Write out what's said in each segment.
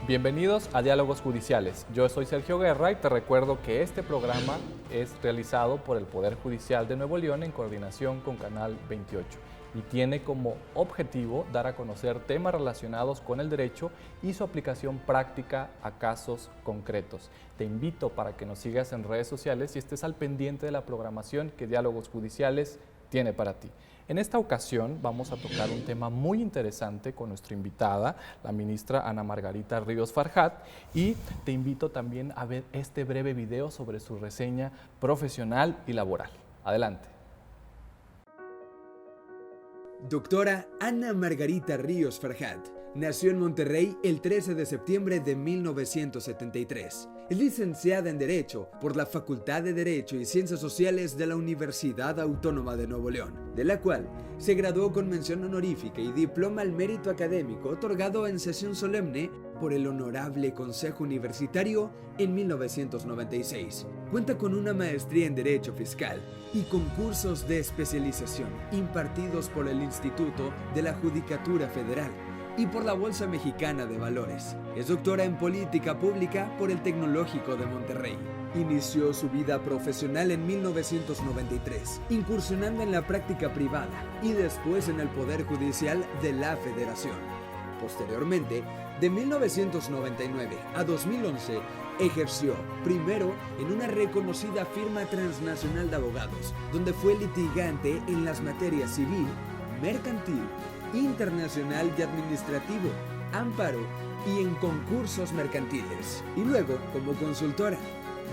Bienvenidos a Diálogos Judiciales. Yo soy Sergio Guerra y te recuerdo que este programa es realizado por el Poder Judicial de Nuevo León en coordinación con Canal 28 y tiene como objetivo dar a conocer temas relacionados con el derecho y su aplicación práctica a casos concretos. Te invito para que nos sigas en redes sociales y estés al pendiente de la programación que Diálogos Judiciales tiene para ti. En esta ocasión vamos a tocar un tema muy interesante con nuestra invitada, la ministra Ana Margarita Ríos Farjat, y te invito también a ver este breve video sobre su reseña profesional y laboral. Adelante. Doctora Ana Margarita Ríos Farjat nació en Monterrey el 13 de septiembre de 1973. Es licenciada en Derecho por la Facultad de Derecho y Ciencias Sociales de la Universidad Autónoma de Nuevo León, de la cual se graduó con mención honorífica y diploma al mérito académico otorgado en sesión solemne por el Honorable Consejo Universitario en 1996. Cuenta con una maestría en Derecho Fiscal y con cursos de especialización impartidos por el Instituto de la Judicatura Federal y por la Bolsa Mexicana de Valores. Es doctora en Política Pública por el Tecnológico de Monterrey. Inició su vida profesional en 1993, incursionando en la práctica privada y después en el Poder Judicial de la Federación. Posteriormente, de 1999 a 2011, ejerció primero en una reconocida firma transnacional de abogados, donde fue litigante en las materias civil, mercantil, internacional y administrativo, amparo y en concursos mercantiles, y luego como consultora.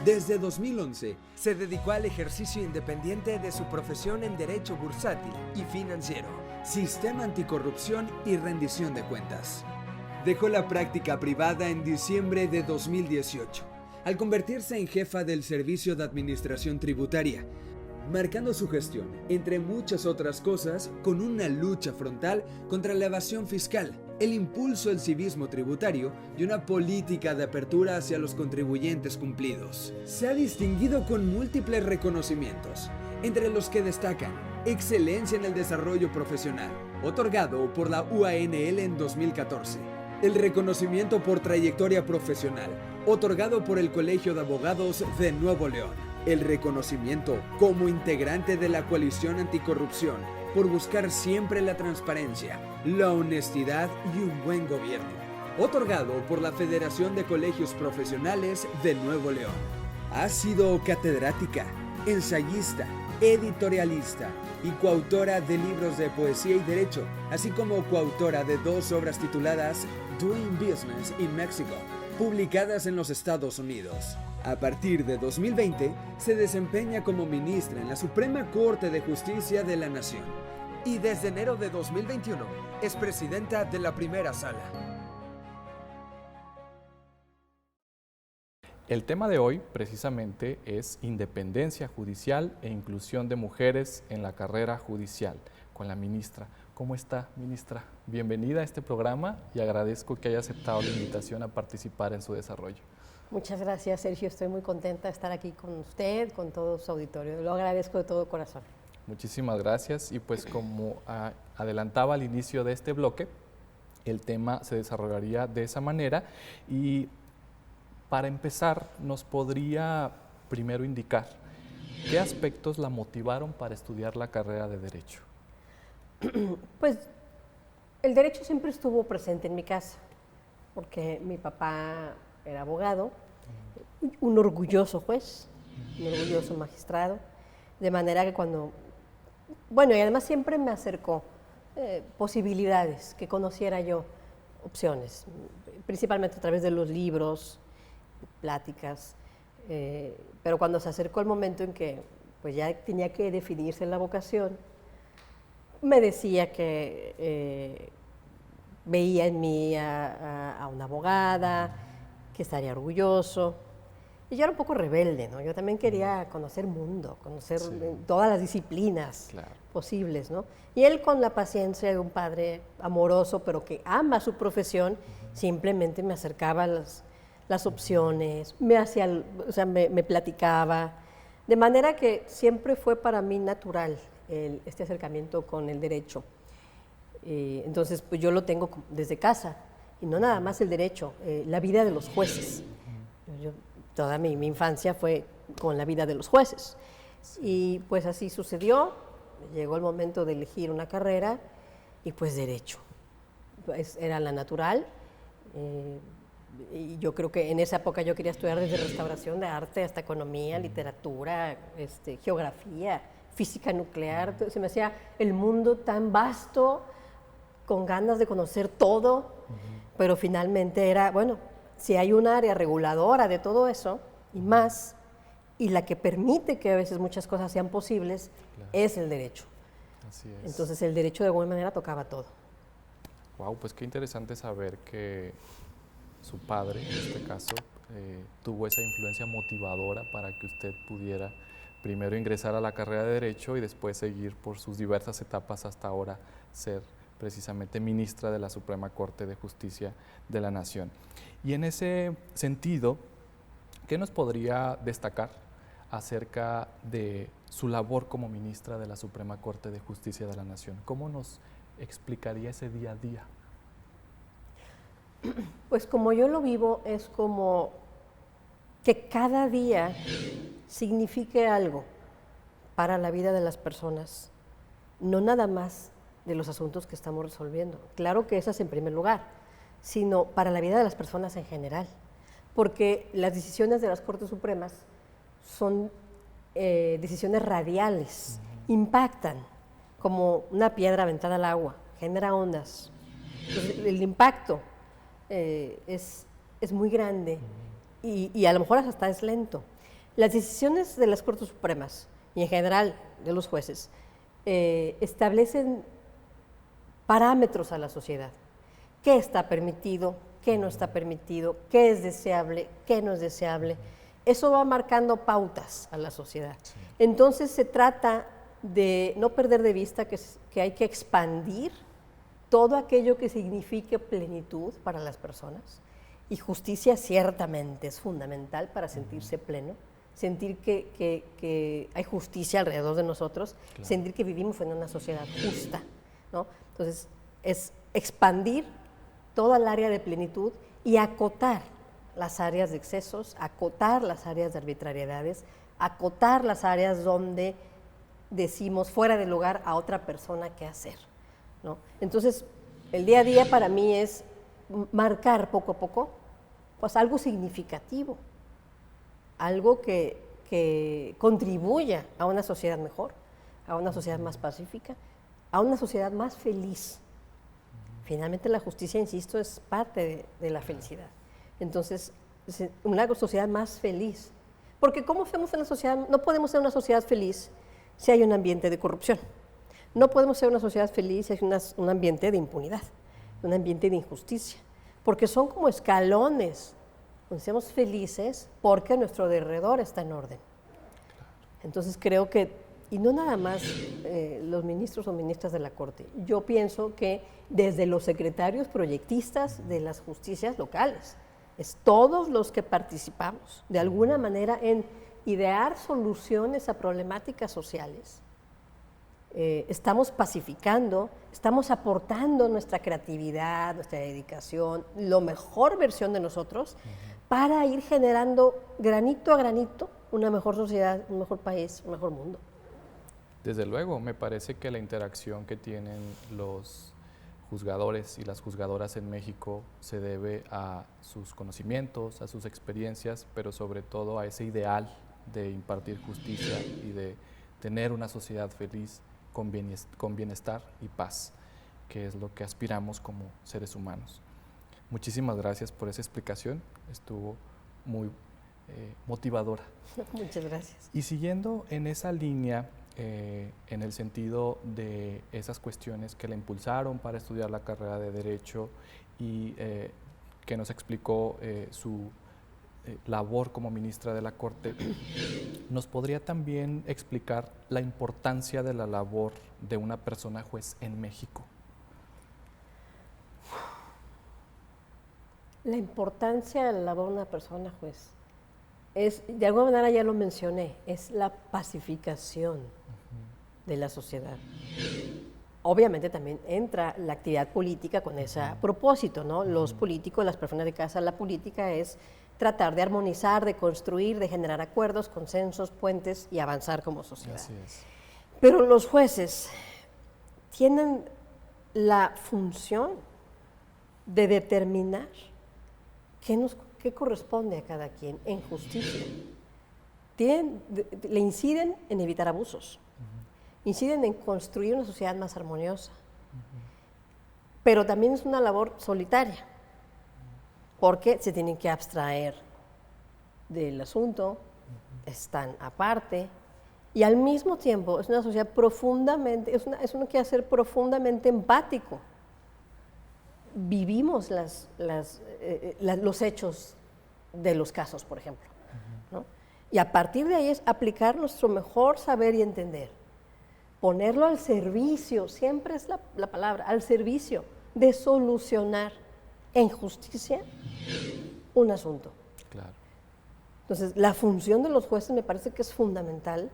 Desde 2011 se dedicó al ejercicio independiente de su profesión en Derecho Bursátil y Financiero, Sistema Anticorrupción y Rendición de Cuentas. Dejó la práctica privada en diciembre de 2018, al convertirse en jefa del Servicio de Administración Tributaria, marcando su gestión, entre muchas otras cosas, con una lucha frontal contra la evasión fiscal, el impulso al civismo tributario y una política de apertura hacia los contribuyentes cumplidos. Se ha distinguido con múltiples reconocimientos, entre los que destacan Excelencia en el Desarrollo Profesional, otorgado por la UANL en 2014, el reconocimiento por trayectoria profesional, otorgado por el Colegio de Abogados de Nuevo León, el reconocimiento como integrante de la Coalición Anticorrupción por buscar siempre la transparencia, la honestidad y un buen gobierno, otorgado por la Federación de Colegios Profesionales de Nuevo León. Ha sido catedrática, ensayista, editorialista y coautora de libros de poesía y derecho, así como coautora de 2 obras tituladas Doing Business in Mexico, publicadas en los Estados Unidos. A partir de 2020, se desempeña como ministra en la Suprema Corte de Justicia de la Nación y desde enero de 2021 es presidenta de la Primera Sala. El tema de hoy precisamente es independencia judicial e inclusión de mujeres en la carrera judicial con la ministra. ¿Cómo está, ministra? Bienvenida a este programa y agradezco que haya aceptado la invitación a participar en su desarrollo. Muchas gracias, Sergio. Estoy muy contenta de estar aquí con usted, con todo su auditorio. Lo agradezco de todo corazón. Muchísimas gracias. Y pues como adelantaba al inicio de este bloque, el tema se desarrollaría de esa manera. Y para empezar, ¿nos podría primero indicar qué aspectos la motivaron para estudiar la carrera de Derecho? Pues el derecho siempre estuvo presente en mi casa, porque mi papá era abogado, un orgulloso juez, un orgulloso magistrado, de manera que y además siempre me acercó posibilidades, que conociera yo opciones, principalmente a través de los libros, pláticas, pero cuando se acercó el momento en que pues ya tenía que definirse la vocación, me decía que veía en mí a una abogada, que estaría orgulloso. Y yo era un poco rebelde, ¿no? Yo también quería conocer mundo, conocer todas las disciplinas posibles, ¿no? Y él, con la paciencia de un padre amoroso, pero que ama su profesión, simplemente me acercaba a las opciones, me platicaba, de manera que siempre fue para mí natural este acercamiento con el derecho. Entonces, pues yo lo tengo desde casa. y no nada más el derecho, la vida de los jueces. Toda mi infancia fue con la vida de los jueces. Y pues así sucedió, llegó el momento de elegir una carrera y pues derecho. Pues era la natural. Y yo creo que en esa época yo quería estudiar desde restauración de arte hasta economía, literatura, geografía, física nuclear. Se me hacía el mundo tan vasto, con ganas de conocer todo, pero finalmente era, bueno, si hay un área reguladora de todo eso y más, y la que permite que a veces muchas cosas sean posibles, es el derecho. Así es. Entonces el derecho de alguna manera tocaba todo. Wow, pues qué interesante saber que su padre, en este caso, tuvo esa influencia motivadora para que usted pudiera primero ingresar a la carrera de Derecho y después seguir por sus diversas etapas hasta ahora ser precisamente ministra de la Suprema Corte de Justicia de la Nación. Y en ese sentido, ¿qué nos podría destacar acerca de su labor como ministra de la Suprema Corte de Justicia de la Nación? ¿Cómo nos explicaría ese día a día? Pues como yo lo vivo, es como que cada día signifique algo para la vida de las personas, no nada más de los asuntos que estamos resolviendo. Claro que esas en primer lugar, sino para la vida de las personas en general, porque las decisiones de las Cortes Supremas son decisiones radiales, impactan como una piedra aventada al agua, genera ondas. Entonces, el impacto es muy grande y a lo mejor hasta es lento. Las decisiones de las Cortes Supremas y en general de los jueces establecen parámetros a la sociedad. ¿Qué está permitido? ¿Qué no está permitido? ¿Qué es deseable? ¿Qué no es deseable? Eso va marcando pautas a la sociedad. Sí. Entonces se trata de no perder de vista que hay que expandir todo aquello que signifique plenitud para las personas, y justicia ciertamente es fundamental para sentirse pleno, sentir que hay justicia alrededor de nosotros, claro, sentir que vivimos en una sociedad justa, ¿no? Entonces es expandir toda el área de plenitud y acotar las áreas de excesos, acotar las áreas de arbitrariedades, acotar las áreas donde decimos fuera de lugar a otra persona qué hacer, ¿no? Entonces, el día a día para mí es marcar poco a poco pues algo significativo, algo que contribuya a una sociedad mejor, a una sociedad más pacífica, a una sociedad más feliz. Finalmente la justicia, insisto, es parte de la felicidad. Entonces, una sociedad más feliz. Porque ¿cómo hacemos una sociedad? No podemos ser una sociedad feliz si hay un ambiente de corrupción. No podemos ser una sociedad feliz si hay un ambiente de impunidad, un ambiente de injusticia. Porque son como escalones, donde seamos felices porque nuestro alrededor está en orden. Entonces creo que, y no nada más los ministros o ministras de la Corte, yo pienso que desde los secretarios proyectistas de las justicias locales, es todos los que participamos de alguna manera en idear soluciones a problemáticas sociales. Estamos pacificando, estamos aportando nuestra creatividad, nuestra dedicación, la mejor versión de nosotros para ir generando granito a granito una mejor sociedad, un mejor país, un mejor mundo. Desde luego, me parece que la interacción que tienen los juzgadores y las juzgadoras en México se debe a sus conocimientos, a sus experiencias, pero sobre todo a ese ideal de impartir justicia y de tener una sociedad feliz con bienestar y paz, que es lo que aspiramos como seres humanos. Muchísimas gracias por esa explicación, estuvo muy motivadora. Muchas gracias. Y siguiendo en esa línea, en el sentido de esas cuestiones que la impulsaron para estudiar la carrera de Derecho y que nos explicó su labor como ministra de la Corte, ¿nos podría también explicar la importancia de la labor de una persona juez en México? La importancia de la labor de una persona juez es, de alguna manera ya lo mencioné, es la pacificación de la sociedad. obviamente también entra la actividad política con ese propósito, ¿no? Los políticos, las personas de casa, la política es tratar de armonizar, de construir, de generar acuerdos, consensos, puentes y avanzar como sociedad. Así es. Pero los jueces tienen la función de determinar qué corresponde a cada quien en justicia. Le inciden en evitar abusos, inciden en construir una sociedad más armoniosa, pero también es una labor solitaria, porque se tienen que abstraer del asunto, están aparte, y al mismo tiempo es una sociedad profundamente, es un quehacer profundamente empático. Vivimos los hechos de los casos, por ejemplo, ¿no? Y a partir de ahí es aplicar nuestro mejor saber y entender, ponerlo al servicio, siempre es la palabra, al servicio de solucionar en justicia un asunto. Claro. Entonces, la función de los jueces me parece que es fundamental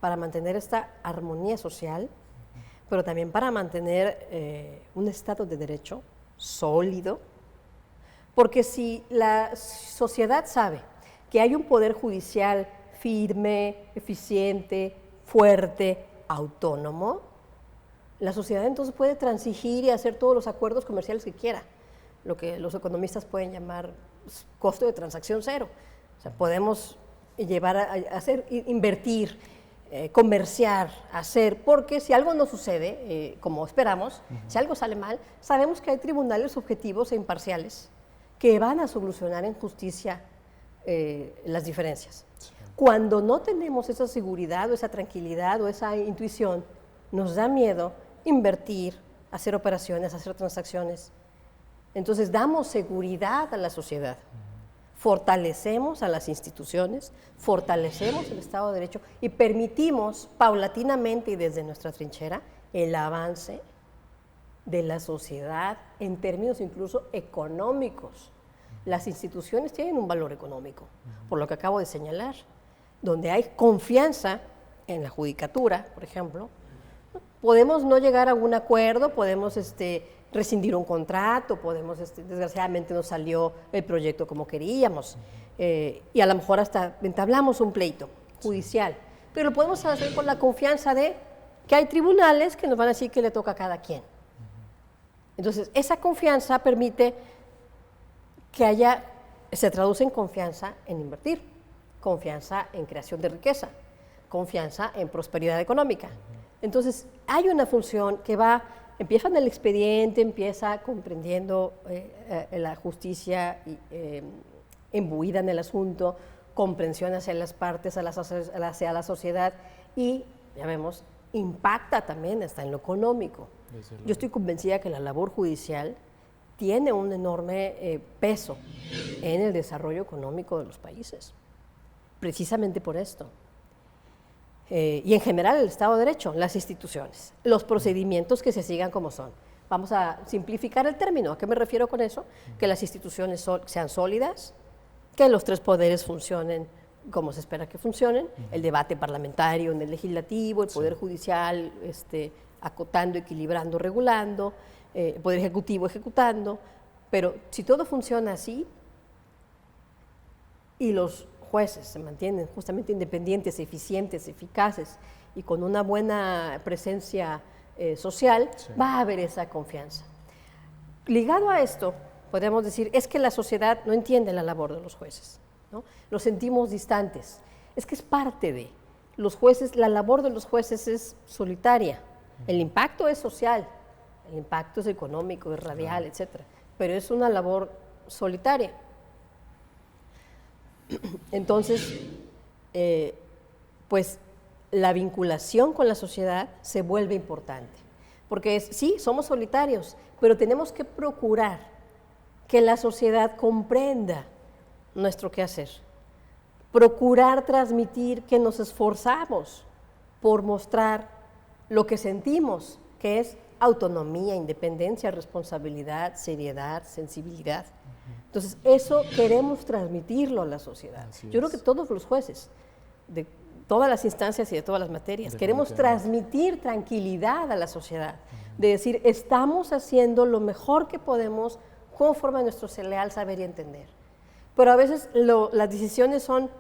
para mantener esta armonía social, pero también para mantener un Estado de Derecho sólido, porque si la sociedad sabe que hay un poder judicial firme, eficiente, fuerte, autónomo, la sociedad entonces puede transigir y hacer todos los acuerdos comerciales que quiera, lo que los economistas pueden llamar costo de transacción cero. O sea, podemos llevar a hacer, invertir, comerciar, hacer, porque si algo no sucede, como esperamos, si algo sale mal, sabemos que hay tribunales objetivos e imparciales que van a solucionar en justicia las diferencias. Sí. Cuando no tenemos esa seguridad o esa tranquilidad o esa intuición, nos da miedo invertir, hacer operaciones, hacer transacciones. Entonces damos seguridad a la sociedad. Fortalecemos a las instituciones, fortalecemos el Estado de Derecho y permitimos paulatinamente y desde nuestra trinchera el avance de la sociedad en términos incluso económicos. Las instituciones tienen un valor económico, por lo que acabo de señalar, donde hay confianza en la judicatura, por ejemplo. Podemos no llegar a un acuerdo, podemos rescindir un contrato, podemos, desgraciadamente no salió el proyecto como queríamos, y a lo mejor hasta entablamos un pleito judicial, pero lo podemos hacer con la confianza de que hay tribunales que nos van a decir que le toca a cada quien. Entonces, esa confianza permite que se traduce en confianza en invertir, confianza en creación de riqueza, confianza en prosperidad económica. Entonces, hay una función que empieza en el expediente, empieza comprendiendo la justicia imbuida en el asunto, comprensión hacia las partes, hacia la sociedad y, ya vemos, impacta también hasta en lo económico. Yo estoy convencida que la labor judicial tiene un enorme peso en el desarrollo económico de los países, precisamente por esto. Y en general el Estado de Derecho, las instituciones, los procedimientos que se sigan como son. Vamos a simplificar el término. ¿A qué me refiero con eso? Que las instituciones sean sólidas, que los tres poderes funcionen como se espera que funcionen, el debate parlamentario en el legislativo, el poder judicial acotando, equilibrando, regulando, el poder ejecutivo ejecutando, pero si todo funciona así y los jueces se mantienen justamente independientes, eficientes, eficaces y con una buena presencia social, va a haber esa confianza. Ligado a esto, podemos decir, es que la sociedad no entiende la labor de los jueces, ¿no? Los sentimos distantes. Es que es parte de los jueces, la labor de los jueces es solitaria. El impacto es social, el impacto es económico, es radial, etcétera, pero es una labor solitaria. Entonces, pues la vinculación con la sociedad se vuelve importante, porque sí, somos solitarios, pero tenemos que procurar que la sociedad comprenda nuestro quehacer, procurar transmitir que nos esforzamos por mostrar lo que sentimos, que es autonomía, independencia, responsabilidad, seriedad, sensibilidad. Entonces, eso queremos transmitirlo a la sociedad. Yo creo que todos los jueces, todas las instancias y de todas las materias. Queremos transmitir tranquilidad a la sociedad, de decir, estamos haciendo lo mejor que podemos conforme a nuestro leal saber y entender. Pero a veces las decisiones son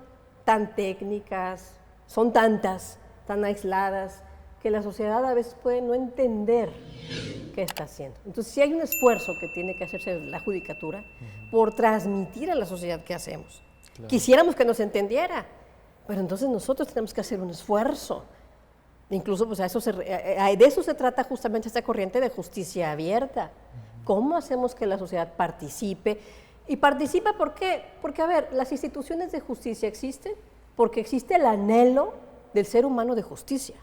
tan técnicas, son tantas, tan aisladas, que la sociedad a veces puede no entender qué está haciendo. Entonces, sí hay un esfuerzo que tiene que hacerse la judicatura por transmitir a la sociedad qué hacemos. Claro. Quisiéramos que nos entendiera, pero entonces nosotros tenemos que hacer un esfuerzo. Incluso pues, de eso se trata justamente esta corriente de justicia abierta. ¿Cómo hacemos que la sociedad participe? Y participa, ¿por qué? Porque, a ver, las instituciones de justicia existen porque existe el anhelo del ser humano de justicia.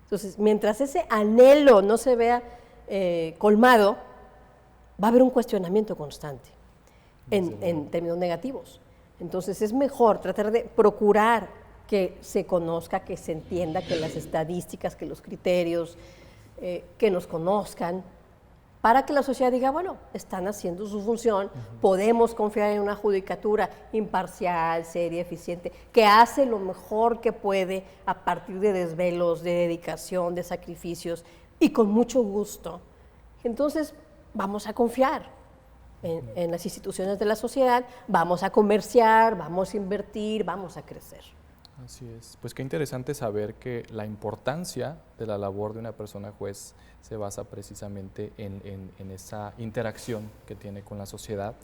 Entonces, mientras ese anhelo no se vea colmado, va a haber un cuestionamiento constante en términos negativos. Entonces, es mejor tratar de procurar que se conozca, que se entienda, que las estadísticas, que los criterios, que nos conozcan, para que la sociedad diga, bueno, están haciendo su función, podemos confiar en una judicatura imparcial, seria, eficiente, que hace lo mejor que puede a partir de desvelos, de dedicación, de sacrificios y con mucho gusto. Entonces, vamos a confiar en las instituciones de la sociedad, vamos a comerciar, vamos a invertir, vamos a crecer. Así es. Pues qué interesante saber que la importancia de la labor de una persona juez se basa precisamente en esa interacción que tiene con la sociedad.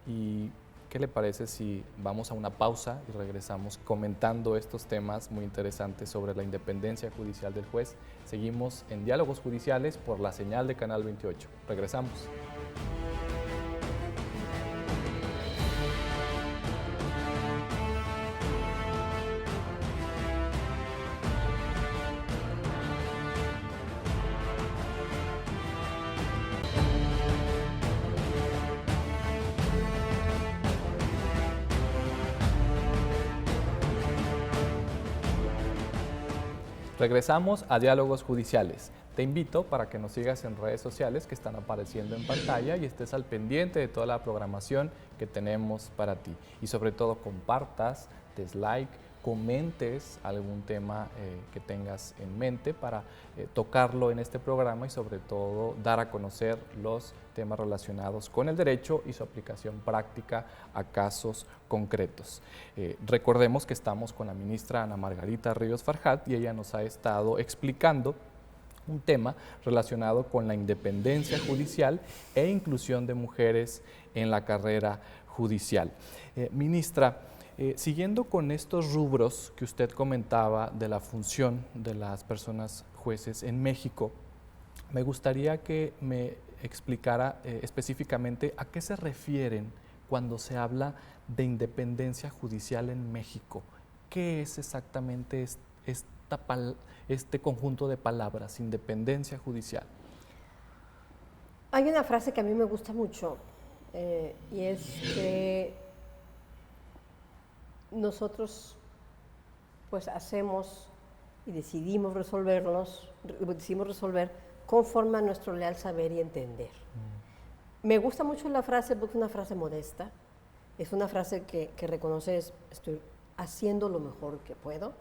¿Y qué le parece si vamos a una pausa y regresamos comentando estos temas muy interesantes sobre la independencia judicial del juez? Seguimos en Diálogos Judiciales por la señal de Canal 28. Regresamos. Regresamos a Diálogos Judiciales. Te invito para que nos sigas en redes sociales que están apareciendo en pantalla y estés al pendiente de toda la programación que tenemos para ti. Y sobre todo compartas, des like, comentes algún tema que tengas en mente para tocarlo en este programa y sobre todo dar a conocer los temas relacionados con el derecho y su aplicación práctica a casos concretos. Recordemos que estamos con la ministra Ana Margarita Ríos Farjat y ella nos ha estado explicando un tema relacionado con la independencia judicial e inclusión de mujeres en la carrera judicial. Ministra, siguiendo con estos rubros que usted comentaba de la función de las personas jueces en México, me gustaría que me explicara específicamente a qué se refieren cuando se habla de independencia judicial en México. ¿Qué es exactamente este conjunto de palabras, independencia judicial? Hay una frase que a mí me gusta mucho y es que nosotros pues hacemos y decidimos resolver conforme a nuestro leal saber y entender. Me gusta mucho la frase porque es una frase modesta, es una frase que reconoce estoy haciendo lo mejor que puedo,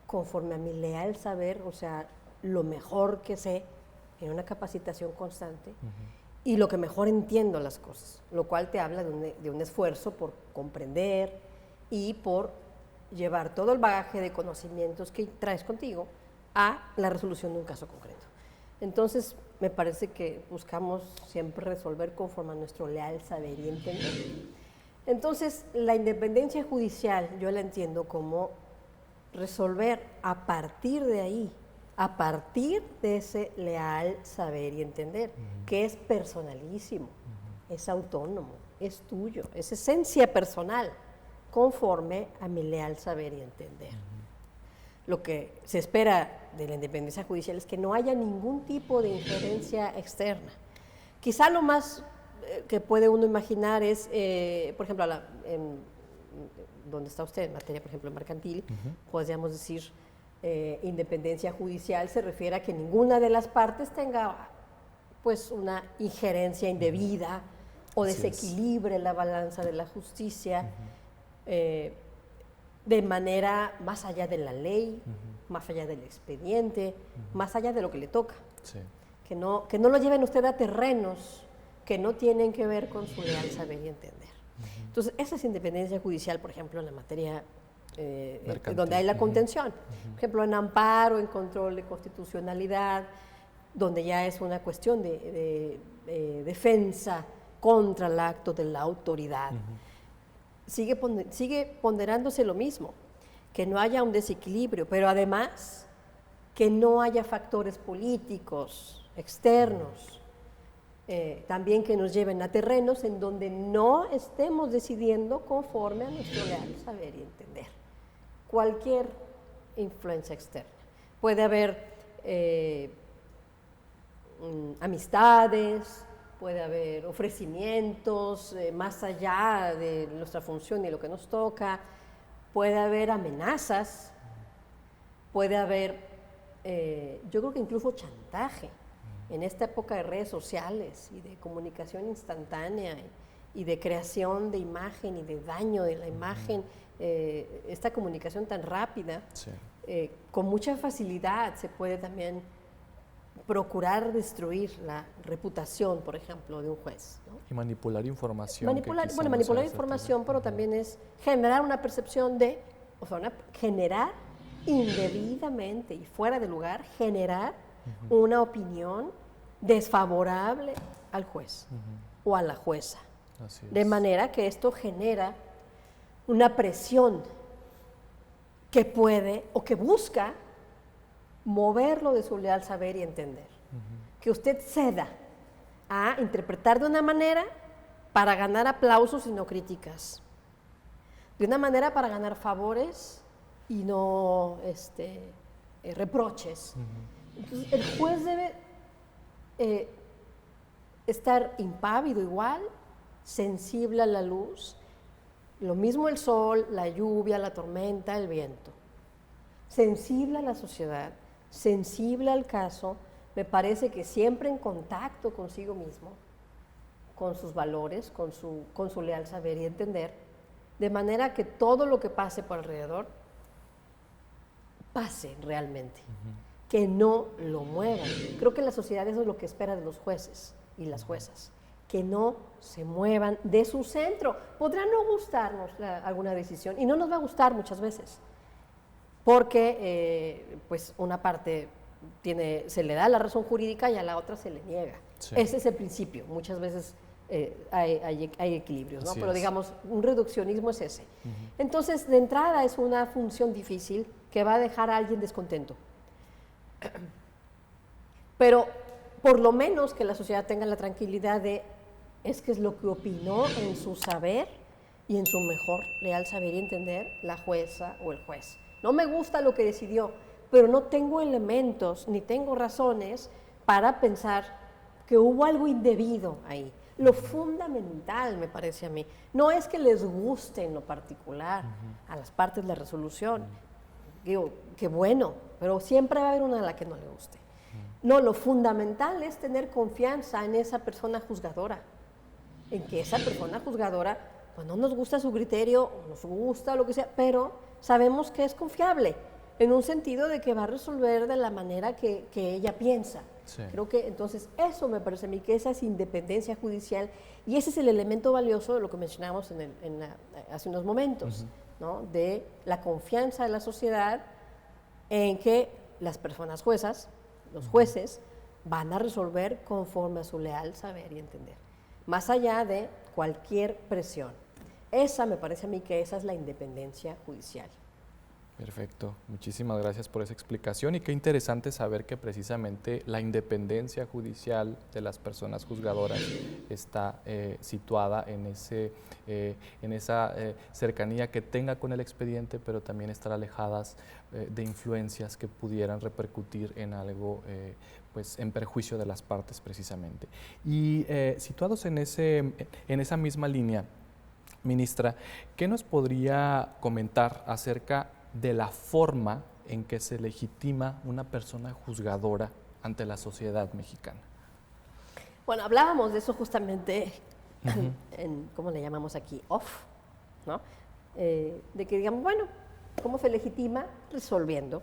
conforme a mi leal saber, o sea, lo mejor que sé en una capacitación constante y lo que mejor entiendo las cosas, lo cual te habla de un esfuerzo por comprender y por llevar todo el bagaje de conocimientos que traes contigo a la resolución de un caso concreto. Entonces, me parece que buscamos siempre resolver conforme a nuestro leal saber y entender. Entonces, la independencia judicial yo la entiendo como resolver a partir de ahí, a partir de ese leal saber y entender, que es personalísimo, es autónomo, es tuyo, es esencia personal, conforme a mi leal saber y entender. Lo que se espera de la independencia judicial es que no haya ningún tipo de injerencia externa. Quizá lo más que puede uno imaginar es, por ejemplo, donde está usted en materia, por ejemplo, mercantil, podríamos decir, independencia judicial se refiere a que ninguna de las partes tenga pues una injerencia indebida o desequilibre la balanza de la justicia. de manera más allá de la ley, más allá del expediente, más allá de lo que le toca. Sí. Que no lo lleven usted a terrenos que no tienen que ver con su leal saber y entender. Entonces, esa es independencia judicial, por ejemplo, en la materia donde hay la contención. Por ejemplo, en amparo, en control de constitucionalidad, donde ya es una cuestión de defensa contra el acto de la autoridad. Sigue ponderándose lo mismo, que no haya un desequilibrio, pero además que no haya factores políticos externos, también que nos lleven a terrenos en donde no estemos decidiendo conforme a nuestro leal saber y entender. Cualquier influencia externa. Puede haber amistades, puede haber ofrecimientos más allá de nuestra función y lo que nos toca, puede haber amenazas, puede haber, yo creo que incluso chantaje. En esta época de redes sociales y de comunicación instantánea y de creación de imagen y de daño de la imagen, esta comunicación tan rápida, Sí. Con mucha facilidad se puede también procurar destruir la reputación, por ejemplo, de un juez, ¿no? Y manipular información. Manipular información, pero también es generar una percepción de, o sea, generar indebidamente y fuera de lugar, generar una opinión desfavorable al juez o a la jueza. Así es. De manera que esto genera una presión que puede o que busca moverlo de su leal saber y entender. Que usted ceda a interpretar de una manera para ganar aplausos y no críticas. De una manera para ganar favores y no reproches. Entonces, el juez debe estar impávido igual, sensible a la luz, lo mismo el sol, la lluvia, la tormenta, el viento. Sensible a la sociedad, sensible al caso, me parece que siempre en contacto consigo mismo, con sus valores, con su leal saber y entender, de manera que todo lo que pase por alrededor pase realmente. Que no lo muevan. Creo que la sociedad eso es lo que espera de los jueces y las juezas, que no se muevan de su centro. Podrá no gustarnos alguna decisión y no nos va a gustar muchas veces, porque pues una parte se le da la razón jurídica y a la otra se le niega. Sí. Ese es el principio. Muchas veces hay equilibrios, ¿no? Así Pero es. digamos, un reduccionismo es ese. Entonces, de entrada es una función difícil que va a dejar a alguien descontento. Pero por lo menos que la sociedad tenga la tranquilidad de es que es lo que opinó en su saber y en su mejor leal saber y entender la jueza o el juez. No me gusta lo que decidió, pero no tengo elementos ni tengo razones para pensar que hubo algo indebido ahí. Lo fundamental, me parece a mí, no es que les guste en lo particular a las partes de la resolución. Digo, qué bueno, pero siempre va a haber una a la que no le guste. No, lo fundamental es tener confianza en esa persona juzgadora, en que esa persona juzgadora, pues no nos gusta su criterio, o nos gusta lo que sea, pero sabemos que es confiable, en un sentido de que va a resolver de la manera que ella piensa. Sí. Creo que entonces eso me parece a mí que esa es independencia judicial y ese es el elemento valioso de lo que mencionábamos hace unos momentos, ¿no? De la confianza de la sociedad en que las personas juezas, los jueces, van a resolver conforme a su leal saber y entender, más allá de cualquier presión. Esa me parece a mí que esa es la independencia judicial. Perfecto, muchísimas gracias por esa explicación y qué interesante saber que precisamente la independencia judicial de las personas juzgadoras está situada en esa cercanía que tenga con el expediente, pero también estar alejadas de influencias que pudieran repercutir en algo pues en perjuicio de las partes precisamente. Y situados en esa misma línea, ministra, ¿qué nos podría comentar acerca de la forma en que se legitima una persona juzgadora ante la sociedad mexicana? Bueno, hablábamos de eso justamente ¿cómo le llamamos aquí? Off, ¿no? De que digamos, bueno, ¿Cómo se legitima? Resolviendo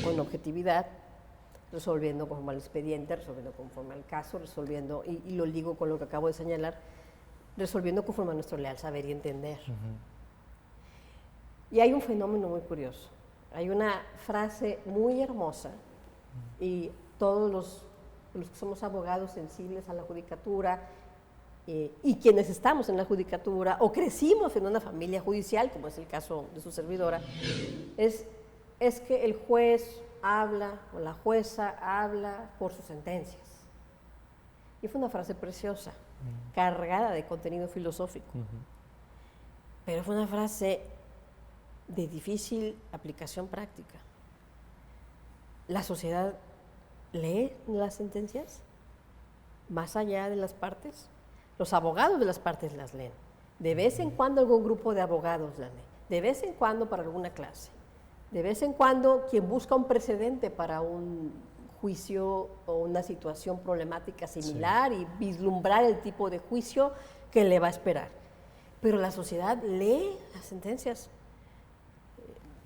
con objetividad, resolviendo conforme al expediente, resolviendo conforme al caso, resolviendo, y lo ligo con lo que acabo de señalar, resolviendo conforme a nuestro leal saber y entender. Y hay un fenómeno muy curioso. Hay una frase muy hermosa, y todos los que somos abogados sensibles a la judicatura, y quienes estamos en la judicatura o crecimos en una familia judicial, como es el caso de su servidora, es que el juez habla o la jueza habla por sus sentencias. Y fue una frase preciosa, cargada de contenido filosófico. Pero fue una frase de difícil aplicación práctica. La sociedad lee las sentencias más allá de las partes. Los abogados de las partes las leen. De vez en cuando algún grupo de abogados las lee. De vez en cuando para alguna clase. De vez en cuando quien busca un precedente para un juicio o una situación problemática similar, y vislumbrar el tipo de juicio que le va a esperar. Pero la sociedad lee las sentencias.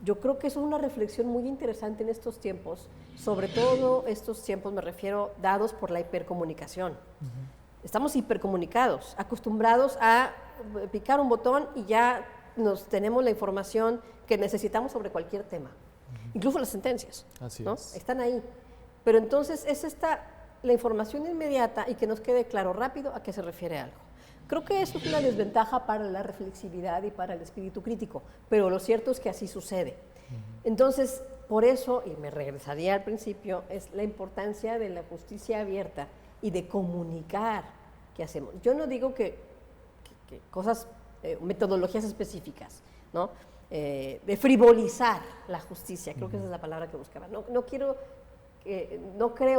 Yo creo que eso es una reflexión muy interesante en estos tiempos, sobre todo estos tiempos, me refiero, dados por la hipercomunicación. Estamos hipercomunicados, acostumbrados a picar un botón y ya tenemos la información que necesitamos sobre cualquier tema, incluso las sentencias. Así ¿no? es. Están ahí. Pero entonces es la información inmediata y que nos quede claro rápido a qué se refiere algo. Creo que eso es una desventaja para la reflexividad y para el espíritu crítico, pero lo cierto es que así sucede. Entonces, por eso, y me regresaría al principio, es la importancia de la justicia abierta y de comunicar qué hacemos. Yo no digo que cosas, metodologías específicas, ¿no? De frivolizar la justicia, creo que esa es la palabra que buscaba. No creo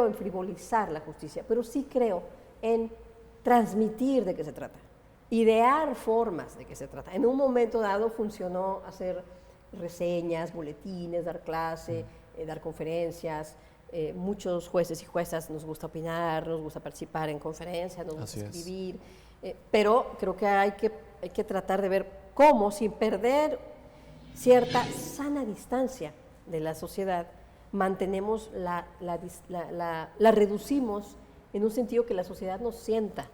en frivolizar la justicia, pero sí creo en transmitir de qué se trata, idear formas de qué se trata. En un momento dado funcionó hacer reseñas, boletines, dar clase, dar conferencias. Muchos jueces y juezas nos gusta opinar, nos gusta participar en conferencias, nos gusta escribir, pero creo que hay que tratar de ver cómo, sin perder cierta sana distancia de la sociedad, mantenemos la reducimos en un sentido que la sociedad nos sienta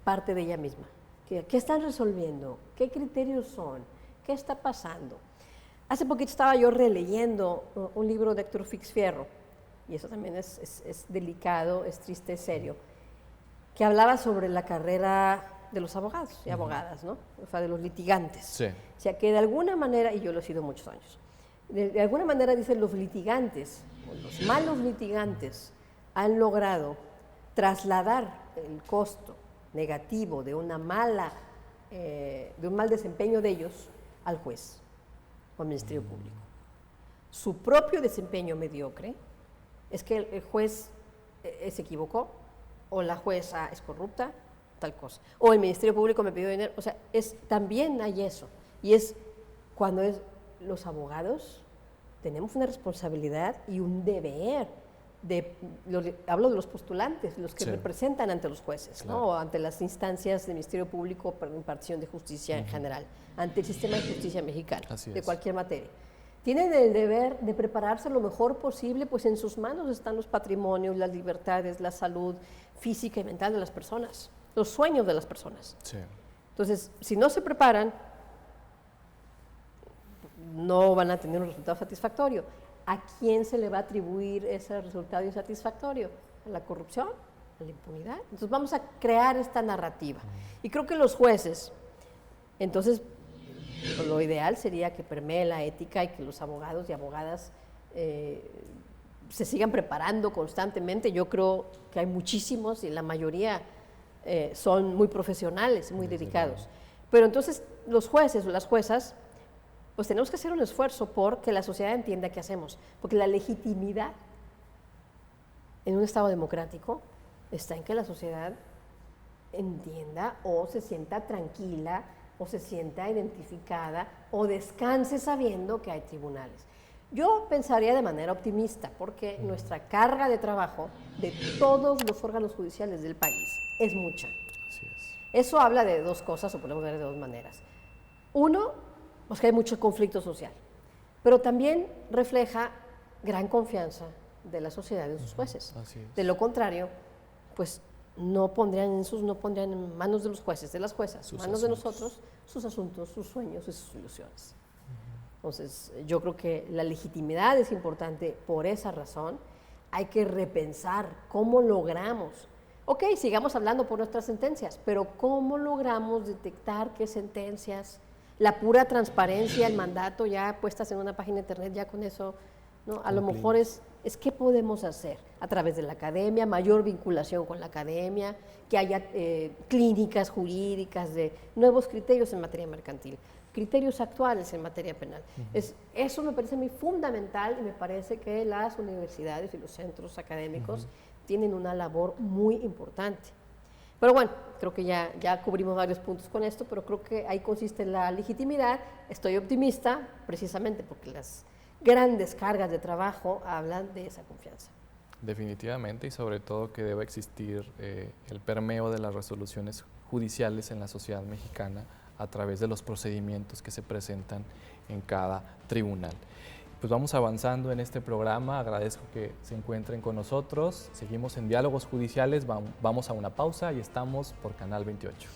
parte de ella misma. ¿Qué están resolviendo? ¿Qué criterios son? ¿Qué está pasando? Hace poquito estaba yo releyendo un libro de Héctor Fix Fierro, y eso también es delicado, es triste, es serio, que hablaba sobre la carrera de los abogados y abogadas, ¿no? O sea, de los litigantes. Sí. O sea, que de alguna manera, y yo lo he sido muchos años, de alguna manera dicen los litigantes, o los malos litigantes, han logrado trasladar el costo negativo de un mal desempeño de ellos al juez o al Ministerio Público. Su propio desempeño mediocre es que el juez se equivocó, o la jueza es corrupta, tal cosa, o el Ministerio Público me pidió dinero. O sea, también hay eso, y es cuando los abogados tenemos una responsabilidad y un deber hablo de los postulantes, los que representan ante los jueces, ¿no? O ante las instancias del Ministerio Público para impartición de justicia en general, ante el sistema de justicia mexicano, de cualquier materia. Tienen el deber de prepararse lo mejor posible, pues en sus manos están los patrimonios, las libertades, la salud física y mental de las personas, los sueños de las personas. Sí. Entonces, si no se preparan, no van a tener un resultado satisfactorio. ¿A quién se le va a atribuir ese resultado insatisfactorio? ¿A la corrupción? ¿A la impunidad? Entonces vamos a crear esta narrativa. Y creo que los jueces, entonces lo ideal sería que permee la ética y que los abogados y abogadas se sigan preparando constantemente. Yo creo que hay muchísimos y la mayoría son muy profesionales, muy dedicados. Pero entonces los jueces o las juezas, pues tenemos que hacer un esfuerzo por que la sociedad entienda qué hacemos, porque la legitimidad en un Estado democrático está en que la sociedad entienda o se sienta tranquila o se sienta identificada o descanse sabiendo que hay tribunales. Yo pensaría de manera optimista, porque nuestra carga de trabajo de todos los órganos judiciales del país es mucha. Así es. Eso habla de dos cosas, o podemos ver de dos maneras. Uno, pues que hay mucho conflicto social. Pero también refleja gran confianza de la sociedad en sus jueces. Así es. De lo contrario, pues no pondrían en manos de los jueces, de las juezas, Sus manos de asuntos. nosotros, sus asuntos, sus sueños y sus ilusiones. Entonces, yo creo que la legitimidad es importante por esa razón. Hay que repensar cómo logramos. Ok, sigamos hablando por nuestras sentencias, pero ¿cómo logramos detectar qué sentencias? La pura transparencia, el mandato ya puestas en una página de internet, ya con eso, ¿no? A lo mejor es qué podemos hacer a través de la academia, mayor vinculación con la academia, que haya clínicas jurídicas de nuevos criterios en materia mercantil, criterios actuales en materia penal. Eso me parece a mí fundamental y me parece que las universidades y los centros académicos tienen una labor muy importante. Pero bueno, creo que ya cubrimos varios puntos con esto, pero creo que ahí consiste la legitimidad. Estoy optimista precisamente porque las grandes cargas de trabajo hablan de esa confianza. Definitivamente, y sobre todo que debe existir el permeo de las resoluciones judiciales en la sociedad mexicana a través de los procedimientos que se presentan en cada tribunal. Pues vamos avanzando en este programa, agradezco que se encuentren con nosotros, seguimos en Diálogos Judiciales, vamos a una pausa y estamos por Canal 28.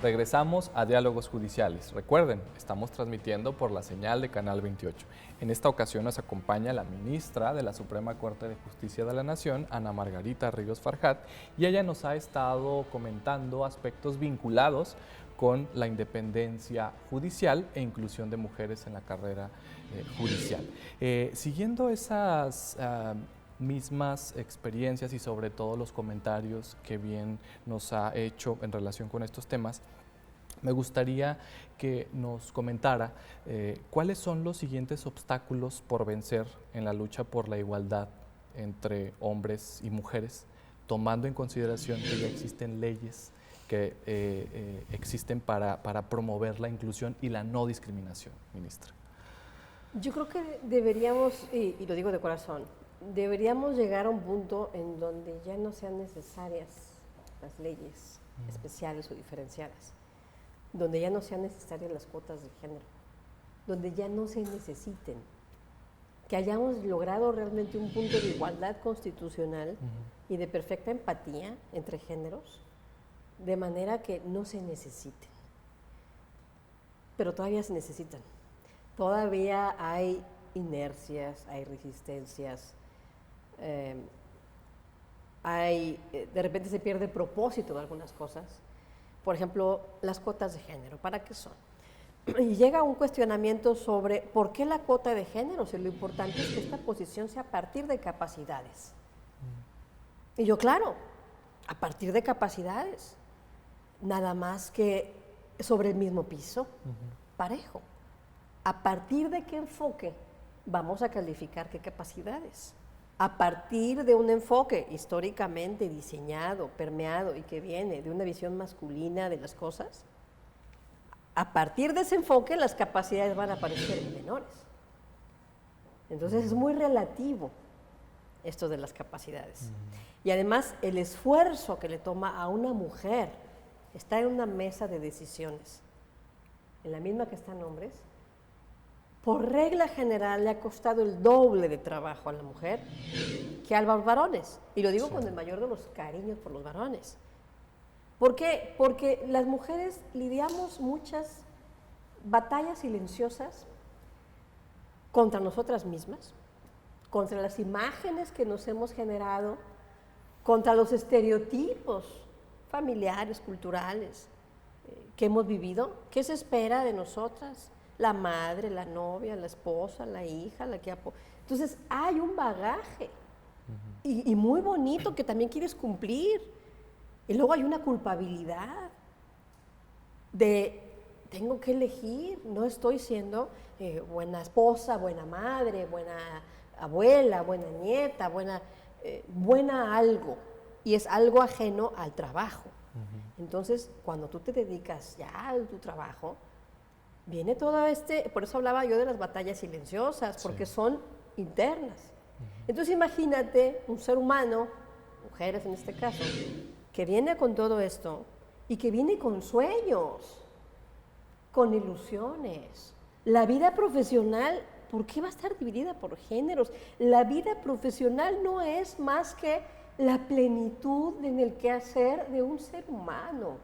Regresamos a Diálogos Judiciales. Recuerden, estamos transmitiendo por la señal de Canal 28. En esta ocasión nos acompaña la ministra de la Suprema Corte de Justicia de la Nación, Ana Margarita Ríos Farjat, y ella nos ha estado comentando aspectos vinculados con la independencia judicial e inclusión de mujeres en la carrera judicial. Siguiendo esas mismas experiencias y sobre todo los comentarios que bien nos ha hecho en relación con estos temas, me gustaría que nos comentara cuáles son los siguientes obstáculos por vencer en la lucha por la igualdad entre hombres y mujeres, tomando en consideración que ya existen leyes que existen para promover la inclusión y la no discriminación, ministra. Yo creo que deberíamos, y lo digo de corazón, deberíamos llegar a un punto en donde ya no sean necesarias las leyes especiales o diferenciadas, donde ya no sean necesarias las cuotas de género, donde ya no se necesiten, que hayamos logrado realmente un punto de igualdad constitucional y de perfecta empatía entre géneros, de manera que no se necesiten. Pero todavía se necesitan. Todavía hay inercias, hay resistencias, de repente se pierde propósito de algunas cosas. Por ejemplo, las cuotas de género, ¿para qué son? Y llega un cuestionamiento sobre por qué la cuota de género, si lo importante es que esta posición sea a partir de capacidades. Y yo, claro, a partir de capacidades, nada más que sobre el mismo piso, parejo. ¿A partir de qué enfoque vamos a calificar qué capacidades? A partir de un enfoque históricamente diseñado, permeado y que viene de una visión masculina de las cosas, a partir de ese enfoque las capacidades van a parecer menores. Entonces es muy relativo esto de las capacidades. Y además el esfuerzo que le toma a una mujer estar en una mesa de decisiones, en la misma que están hombres, por regla general le ha costado el doble de trabajo a la mujer que a los varones. Y lo digo con el mayor de los cariños por los varones. ¿Por qué? Porque las mujeres lidiamos muchas batallas silenciosas contra nosotras mismas, contra las imágenes que nos hemos generado, contra los estereotipos familiares, culturales que hemos vivido. ¿Qué se espera de nosotras? La madre, la novia, la esposa, la hija, la que Entonces hay un bagaje y muy bonito que también quieres cumplir. Y luego hay una culpabilidad de tengo que elegir, no estoy siendo buena esposa, buena madre, buena abuela, buena nieta, buena algo, y es algo ajeno al trabajo. Entonces, cuando tú te dedicas ya a tu trabajo, viene todo por eso hablaba yo de las batallas silenciosas, porque son internas. Entonces, imagínate un ser humano, mujeres en este caso, que viene con todo esto y que viene con sueños, con ilusiones. La vida profesional, ¿por qué va a estar dividida por géneros? La vida profesional no es más que la plenitud en el quehacer de un ser humano.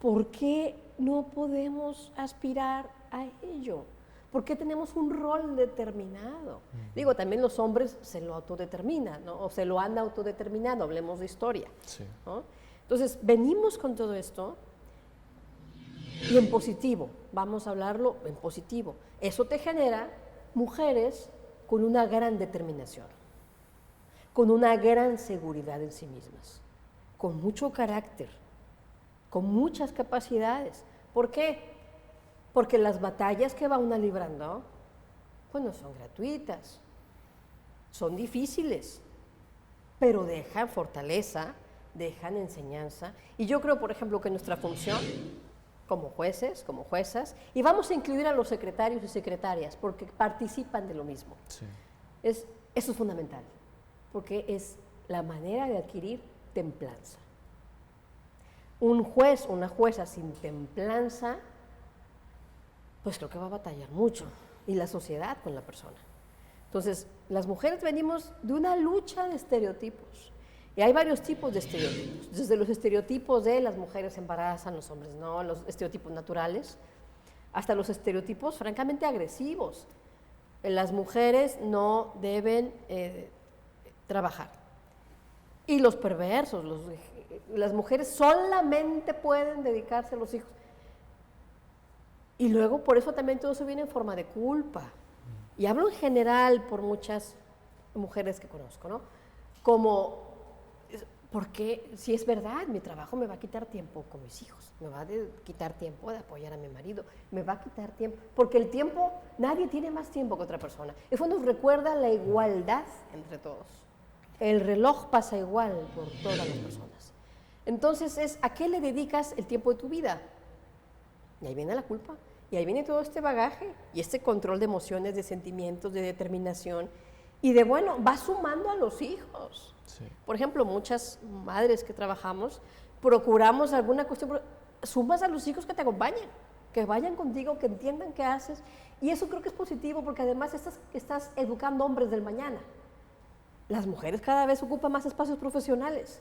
¿Por qué no podemos aspirar a ello? ¿Por qué tenemos un rol determinado? Digo, también los hombres se lo autodeterminan, ¿no? O se lo han autodeterminado, hablemos de historia. Sí. ¿No? Entonces, venimos con todo esto y en positivo, vamos a hablarlo en positivo. Eso te genera mujeres con una gran determinación, con una gran seguridad en sí mismas, con mucho carácter, con muchas capacidades. ¿Por qué? Porque las batallas que va una librando, pues no son gratuitas, son difíciles, pero dejan fortaleza, dejan enseñanza. Y yo creo, por ejemplo, que nuestra función como jueces, como juezas, y vamos a incluir a los secretarios y secretarias, porque participan de lo mismo. Sí. Eso es fundamental, porque es la manera de adquirir templanza. Un juez o una jueza sin templanza, pues creo que va a batallar mucho, y la sociedad con la persona. Entonces, las mujeres venimos de una lucha de estereotipos, y hay varios tipos de estereotipos, desde los estereotipos de las mujeres embarazan, los hombres no, los estereotipos naturales, hasta los estereotipos francamente agresivos. Las mujeres no deben trabajar. Y los perversos, las mujeres solamente pueden dedicarse a los hijos. Y luego por eso también todo eso viene en forma de culpa. Y hablo en general por muchas mujeres que conozco, ¿no? Como, porque si es verdad, mi trabajo me va a quitar tiempo con mis hijos, me va a quitar tiempo de apoyar a mi marido, me va a quitar tiempo, porque el tiempo, nadie tiene más tiempo que otra persona. Eso nos recuerda la igualdad entre todos. El reloj pasa igual por todas las personas. Entonces, ¿a qué le dedicas el tiempo de tu vida? Y ahí viene la culpa, y ahí viene todo este bagaje, y este control de emociones, de sentimientos, de determinación, y va sumando a los hijos. Sí. Por ejemplo, muchas madres que trabajamos, procuramos alguna cuestión, sumas a los hijos que te acompañen, que vayan contigo, que entiendan qué haces, y eso creo que es positivo, porque además estás educando hombres del mañana. Las mujeres cada vez ocupan más espacios profesionales,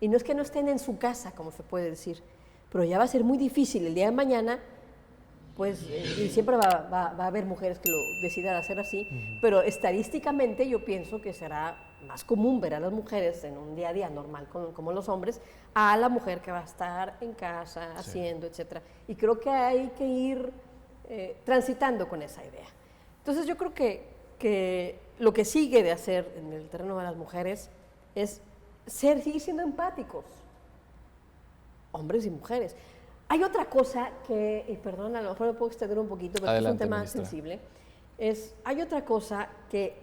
y no es que no estén en su casa, como se puede decir, pero ya va a ser muy difícil el día de mañana, pues, y siempre va a haber mujeres que lo decidan hacer así, pero estadísticamente yo pienso que será más común ver a las mujeres en un día a día normal como los hombres, a la mujer que va a estar en casa, sí, haciendo, etcétera. Y creo que hay que ir transitando con esa idea. Entonces yo creo que lo que sigue de hacer en el terreno de las mujeres es seguir siendo empáticos, hombres y mujeres. Hay otra cosa que, y perdón, a lo mejor me puedo extender un poquito, pero adelante, es un tema ministra. Sensible. Hay otra cosa que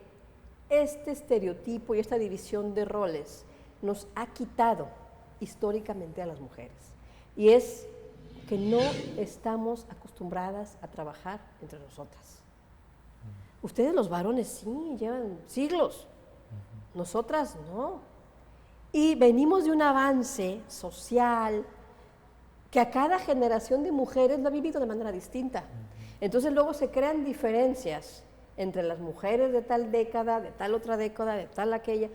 este estereotipo y esta división de roles nos ha quitado históricamente a las mujeres. Y es que no estamos acostumbradas a trabajar entre nosotras. Ustedes los varones sí, llevan siglos, nosotras no. Y venimos de un avance social que a cada generación de mujeres lo ha vivido de manera distinta. Entonces luego se crean diferencias entre las mujeres de tal década, de tal otra década, de tal aquella,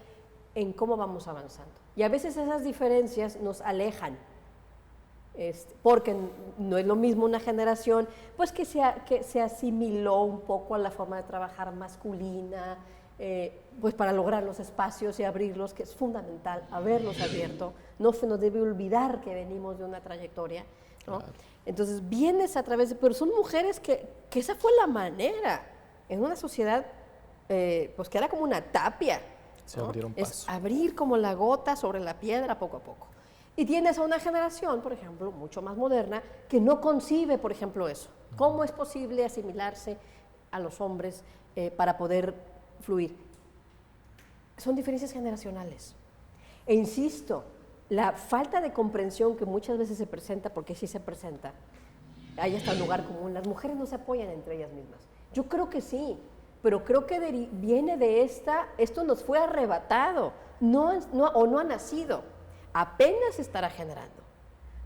en cómo vamos avanzando. Y a veces esas diferencias nos alejan, porque no es lo mismo una generación pues que se asimiló un poco a la forma de trabajar masculina, pues para lograr los espacios y abrirlos, que es fundamental haberlos abierto. No se nos debe olvidar que venimos de una trayectoria, ¿no? Claro. Entonces vienes a través de, pero son mujeres que esa fue la manera, en una sociedad pues que era como una tapia, se ¿no? abrieron paso. Es abrir como la gota sobre la piedra poco a poco. Y tienes a una generación, por ejemplo, mucho más moderna, que no concibe, por ejemplo, eso. ¿Cómo es posible asimilarse a los hombres para poder fluir? son diferencias generacionales. E insisto, la falta de comprensión que muchas veces se presenta, porque sí se presenta, hay hasta un lugar común, las mujeres no se apoyan entre ellas mismas. Yo creo que sí, pero creo que viene de esto nos fue arrebatado, no ha nacido, apenas se estará generando.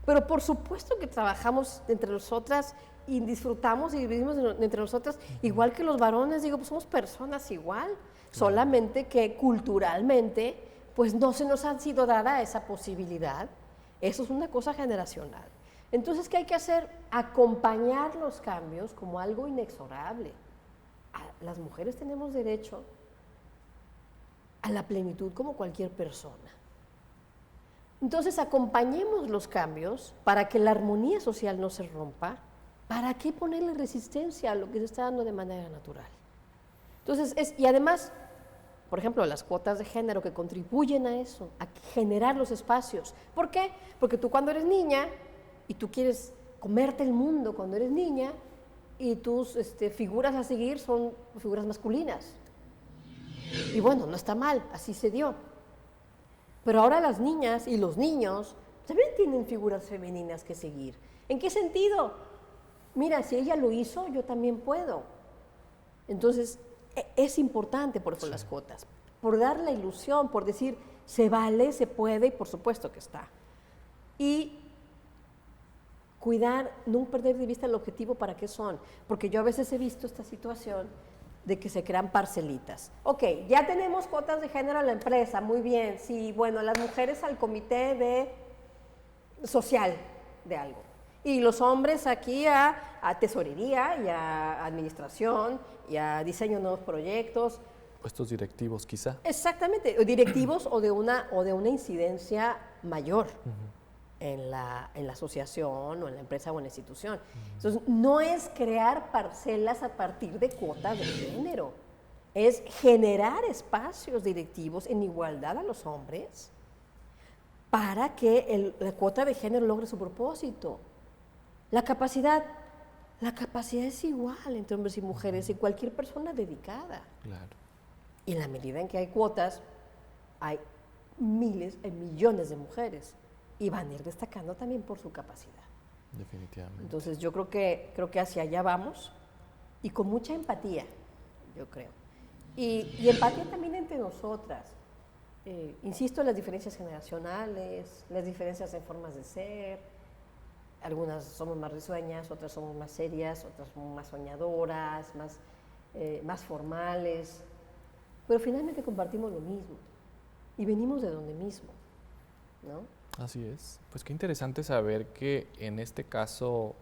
Pero por supuesto que trabajamos entre nosotras y disfrutamos y vivimos entre nosotras, igual que los varones, digo, pues somos personas igual, solamente que culturalmente, pues no se nos ha sido dada esa posibilidad. Eso es una cosa generacional. Entonces, ¿qué hay que hacer? Acompañar los cambios como algo inexorable. Las mujeres tenemos derecho a la plenitud como cualquier persona. Entonces, acompañemos los cambios para que la armonía social no se rompa. ¿Para qué ponerle resistencia a lo que se está dando de manera natural? Entonces, y además, por ejemplo, las cuotas de género que contribuyen a eso, a generar los espacios. ¿Por qué? Porque tú cuando eres niña y tú quieres comerte el mundo cuando eres niña y tus figuras a seguir son figuras masculinas. Y bueno, no está mal, así se dio. Pero ahora las niñas y los niños también tienen figuras femeninas que seguir. ¿En qué sentido? Mira, si ella lo hizo, yo también puedo. Entonces, es importante por eso las cuotas, por dar la ilusión, por decir, se vale, se puede y por supuesto que está. Y cuidar, no perder de vista el objetivo para qué son, porque yo a veces he visto esta situación de que se crean parcelitas. Ok, ya tenemos cuotas de género en la empresa, muy bien, sí, bueno, las mujeres al comité de social de algo, y los hombres aquí a tesorería y a administración y a diseño de nuevos proyectos. Puestos directivos, quizá. Exactamente, directivos o de una incidencia mayor. En la asociación o en la empresa o en la institución. Entonces, no es crear parcelas a partir de cuotas de género, es generar espacios directivos en igualdad a los hombres para que la cuota de género logre su propósito. La capacidad es igual entre hombres y mujeres y cualquier persona dedicada. Claro. Y en la medida en que hay cuotas, hay miles y millones de mujeres. Y van a ir destacando también por su capacidad. Definitivamente. Entonces yo creo que hacia allá vamos y con mucha empatía, yo creo. Y empatía también entre nosotras. Insisto en las diferencias generacionales, las diferencias en formas de ser. Algunas somos más risueñas, otras somos más serias, otras somos más soñadoras, más formales. Pero finalmente compartimos lo mismo y venimos de donde mismo, ¿no? Así es. Pues qué interesante saber que en este caso,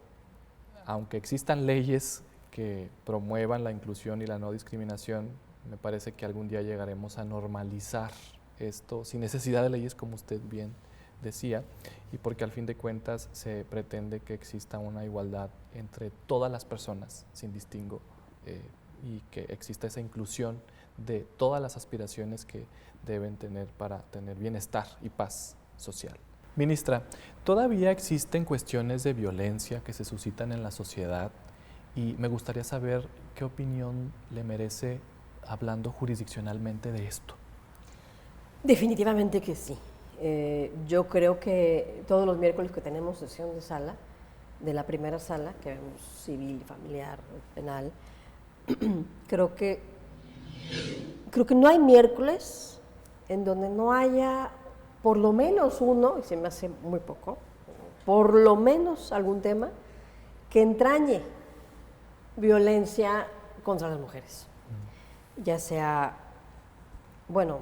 aunque existan leyes que promuevan la inclusión y la no discriminación, me parece que algún día llegaremos a normalizar esto sin necesidad de leyes, como usted bien decía, y porque al fin de cuentas se pretende que exista una igualdad entre todas las personas sin distingo y que exista esa inclusión de todas las aspiraciones que deben tener para tener bienestar y paz social. Ministra, todavía existen cuestiones de violencia que se suscitan en la sociedad y me gustaría saber qué opinión le merece hablando jurisdiccionalmente de esto. Definitivamente que sí. Yo creo que todos los miércoles que tenemos sesión de sala, de la primera sala, que vemos civil, familiar, penal, creo que no hay miércoles en donde no haya por lo menos uno, y se me hace muy poco, por lo menos algún tema que entrañe violencia contra las mujeres. Ya sea, bueno,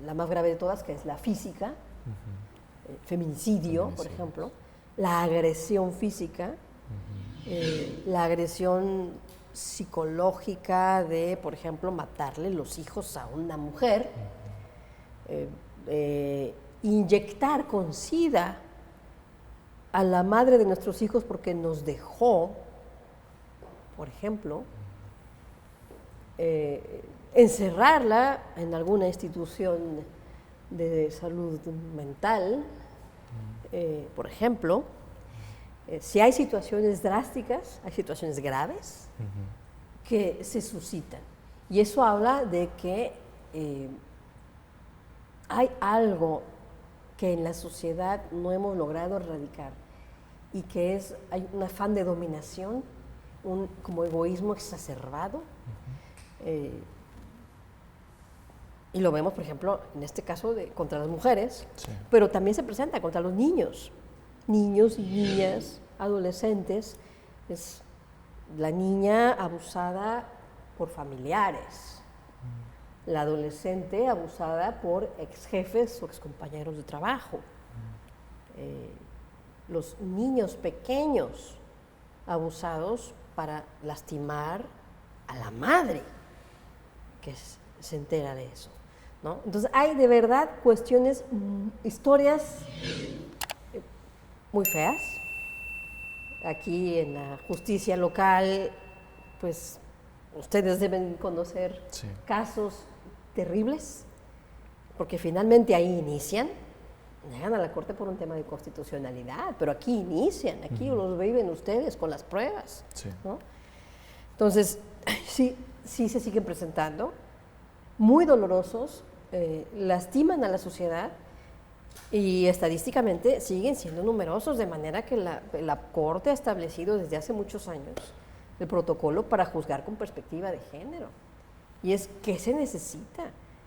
la más grave de todas, que es la física, feminicidio, por ejemplo, la agresión física, la agresión psicológica de, por ejemplo, matarle los hijos a una mujer, inyectar con SIDA a la madre de nuestros hijos porque nos dejó, por ejemplo, encerrarla en alguna institución de salud mental, por ejemplo. Si hay situaciones drásticas, hay situaciones graves que se suscitan. Y eso habla de que hay algo que en la sociedad no hemos logrado erradicar y que hay un afán de dominación, un como egoísmo exacerbado. Y lo vemos, por ejemplo, en este caso contra las mujeres, pero también se presenta contra los niños y niñas, adolescentes. Es la niña abusada por familiares, la adolescente abusada por ex jefes o ex compañeros de trabajo, los niños pequeños abusados para lastimar a la madre que se entera de eso, ¿no? Entonces hay de verdad cuestiones, historias muy feas. Aquí en la justicia local, pues ustedes deben conocer casos terribles, porque finalmente ahí inician, llegan a la corte por un tema de constitucionalidad, pero aquí inician, aquí los viven ustedes con las pruebas, ¿no? Entonces, sí se siguen presentando, muy dolorosos, lastiman a la sociedad y estadísticamente siguen siendo numerosos, de manera que la Corte ha establecido desde hace muchos años el protocolo para juzgar con perspectiva de género. Y es, ¿qué se necesita?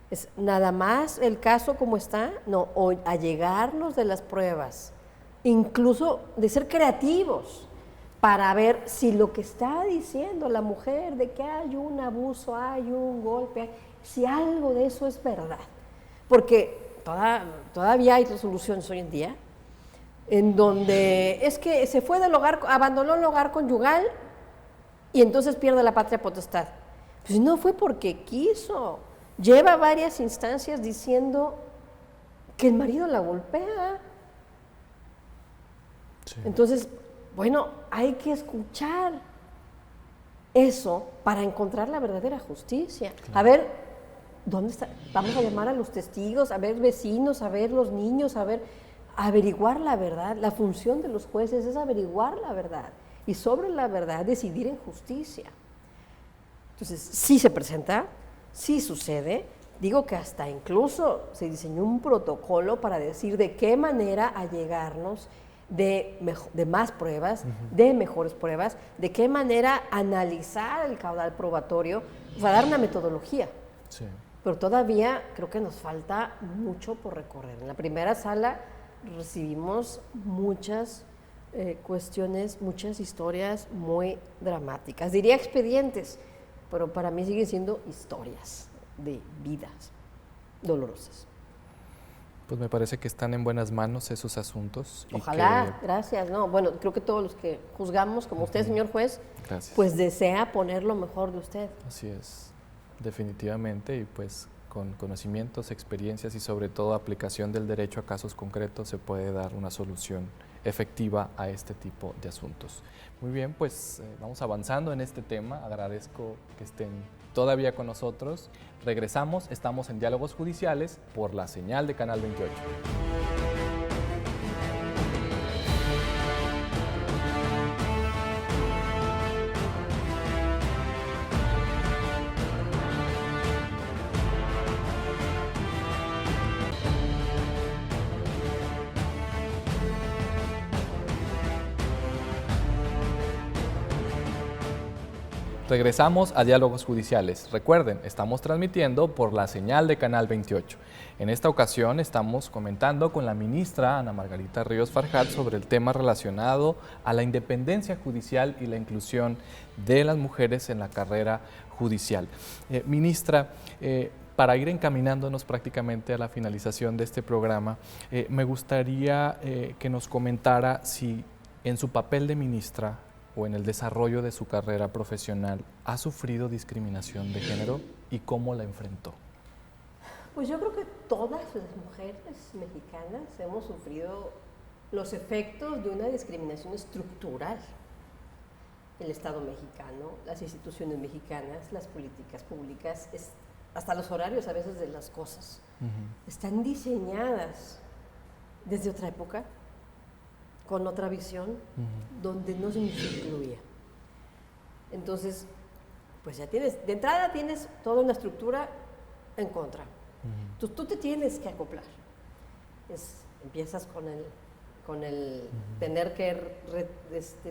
¿Es nada más el caso como está? No, o allegarnos de las pruebas, incluso de ser creativos para ver si lo que está diciendo la mujer de que hay un abuso, hay un golpe, si algo de eso es verdad. Porque todavía hay resoluciones hoy en día en donde es que se fue del hogar, abandonó el hogar conyugal y entonces pierde la patria potestad. Pues no fue porque quiso. Lleva varias instancias diciendo que el marido la golpea. Entonces, bueno, hay que escuchar eso para encontrar la verdadera justicia. A ver, ¿dónde está? Vamos a llamar a los testigos, a ver vecinos, a ver los niños, averiguar la verdad. La función de los jueces es averiguar la verdad y sobre la verdad decidir en justicia. Entonces, sí se presenta, sí sucede. Digo que hasta incluso se diseñó un protocolo para decir de qué manera allegarnos de más pruebas, de mejores pruebas, de qué manera analizar el caudal probatorio, o sea, dar una metodología. Sí. Pero todavía creo que nos falta mucho por recorrer. En la primera sala recibimos muchas cuestiones, muchas historias muy dramáticas. Diría expedientes, pero para mí siguen siendo historias de vidas dolorosas. Pues me parece que están en buenas manos esos asuntos. Ojalá, gracias. No, bueno, creo que todos los que juzgamos, como usted, señor juez, pues desea poner lo mejor de usted. Así es, definitivamente, y pues con conocimientos, experiencias y sobre todo aplicación del derecho a casos concretos se puede dar una solución efectiva a este tipo de asuntos. Muy bien, pues vamos avanzando en este tema. Agradezco que estén todavía con nosotros. Regresamos, estamos en Diálogos Judiciales por la señal de Canal 28. Regresamos a Diálogos Judiciales. Recuerden, estamos transmitiendo por la señal de Canal 28. En esta ocasión estamos comentando con la ministra Ana Margarita Ríos Farjat sobre el tema relacionado a la independencia judicial y la inclusión de las mujeres en la carrera judicial. Ministra, para ir encaminándonos prácticamente a la finalización de este programa, me gustaría que nos comentara si en su papel de ministra o en el desarrollo de su carrera profesional, ¿ha sufrido discriminación de género y cómo la enfrentó? Pues yo creo que todas las mujeres mexicanas hemos sufrido los efectos de una discriminación estructural. El Estado mexicano, las instituciones mexicanas, las políticas públicas, hasta los horarios a veces de las cosas, están diseñadas desde otra época, con otra visión, donde no se nos incluía. Entonces, pues ya tienes, de entrada tienes toda una estructura en contra. Entonces tú te tienes que acoplar. Empiezas con el tener que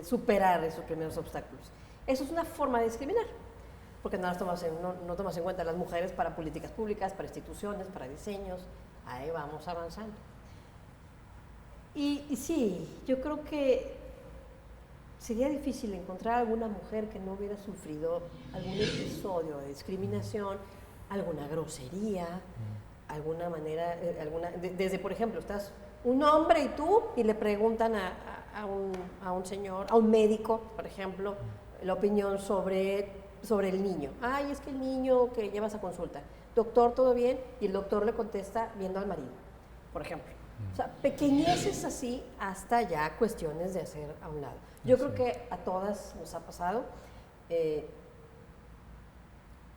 superar esos primeros obstáculos. Eso es una forma de discriminar, porque no tomas en cuenta a las mujeres para políticas públicas, para instituciones, para diseños. Ahí vamos avanzando. Y sí, yo creo que sería difícil encontrar alguna mujer que no hubiera sufrido algún episodio de discriminación, alguna grosería, alguna manera, desde, por ejemplo, estás un hombre y tú, y le preguntan a un señor, a un médico, por ejemplo, la opinión sobre el niño. Ay, es que el niño que llevas a consulta, doctor, ¿todo bien? Y el doctor le contesta viendo al marido, por ejemplo. O sea, pequeñeces así hasta ya cuestiones de hacer a un lado. Yo creo que a todas nos ha pasado.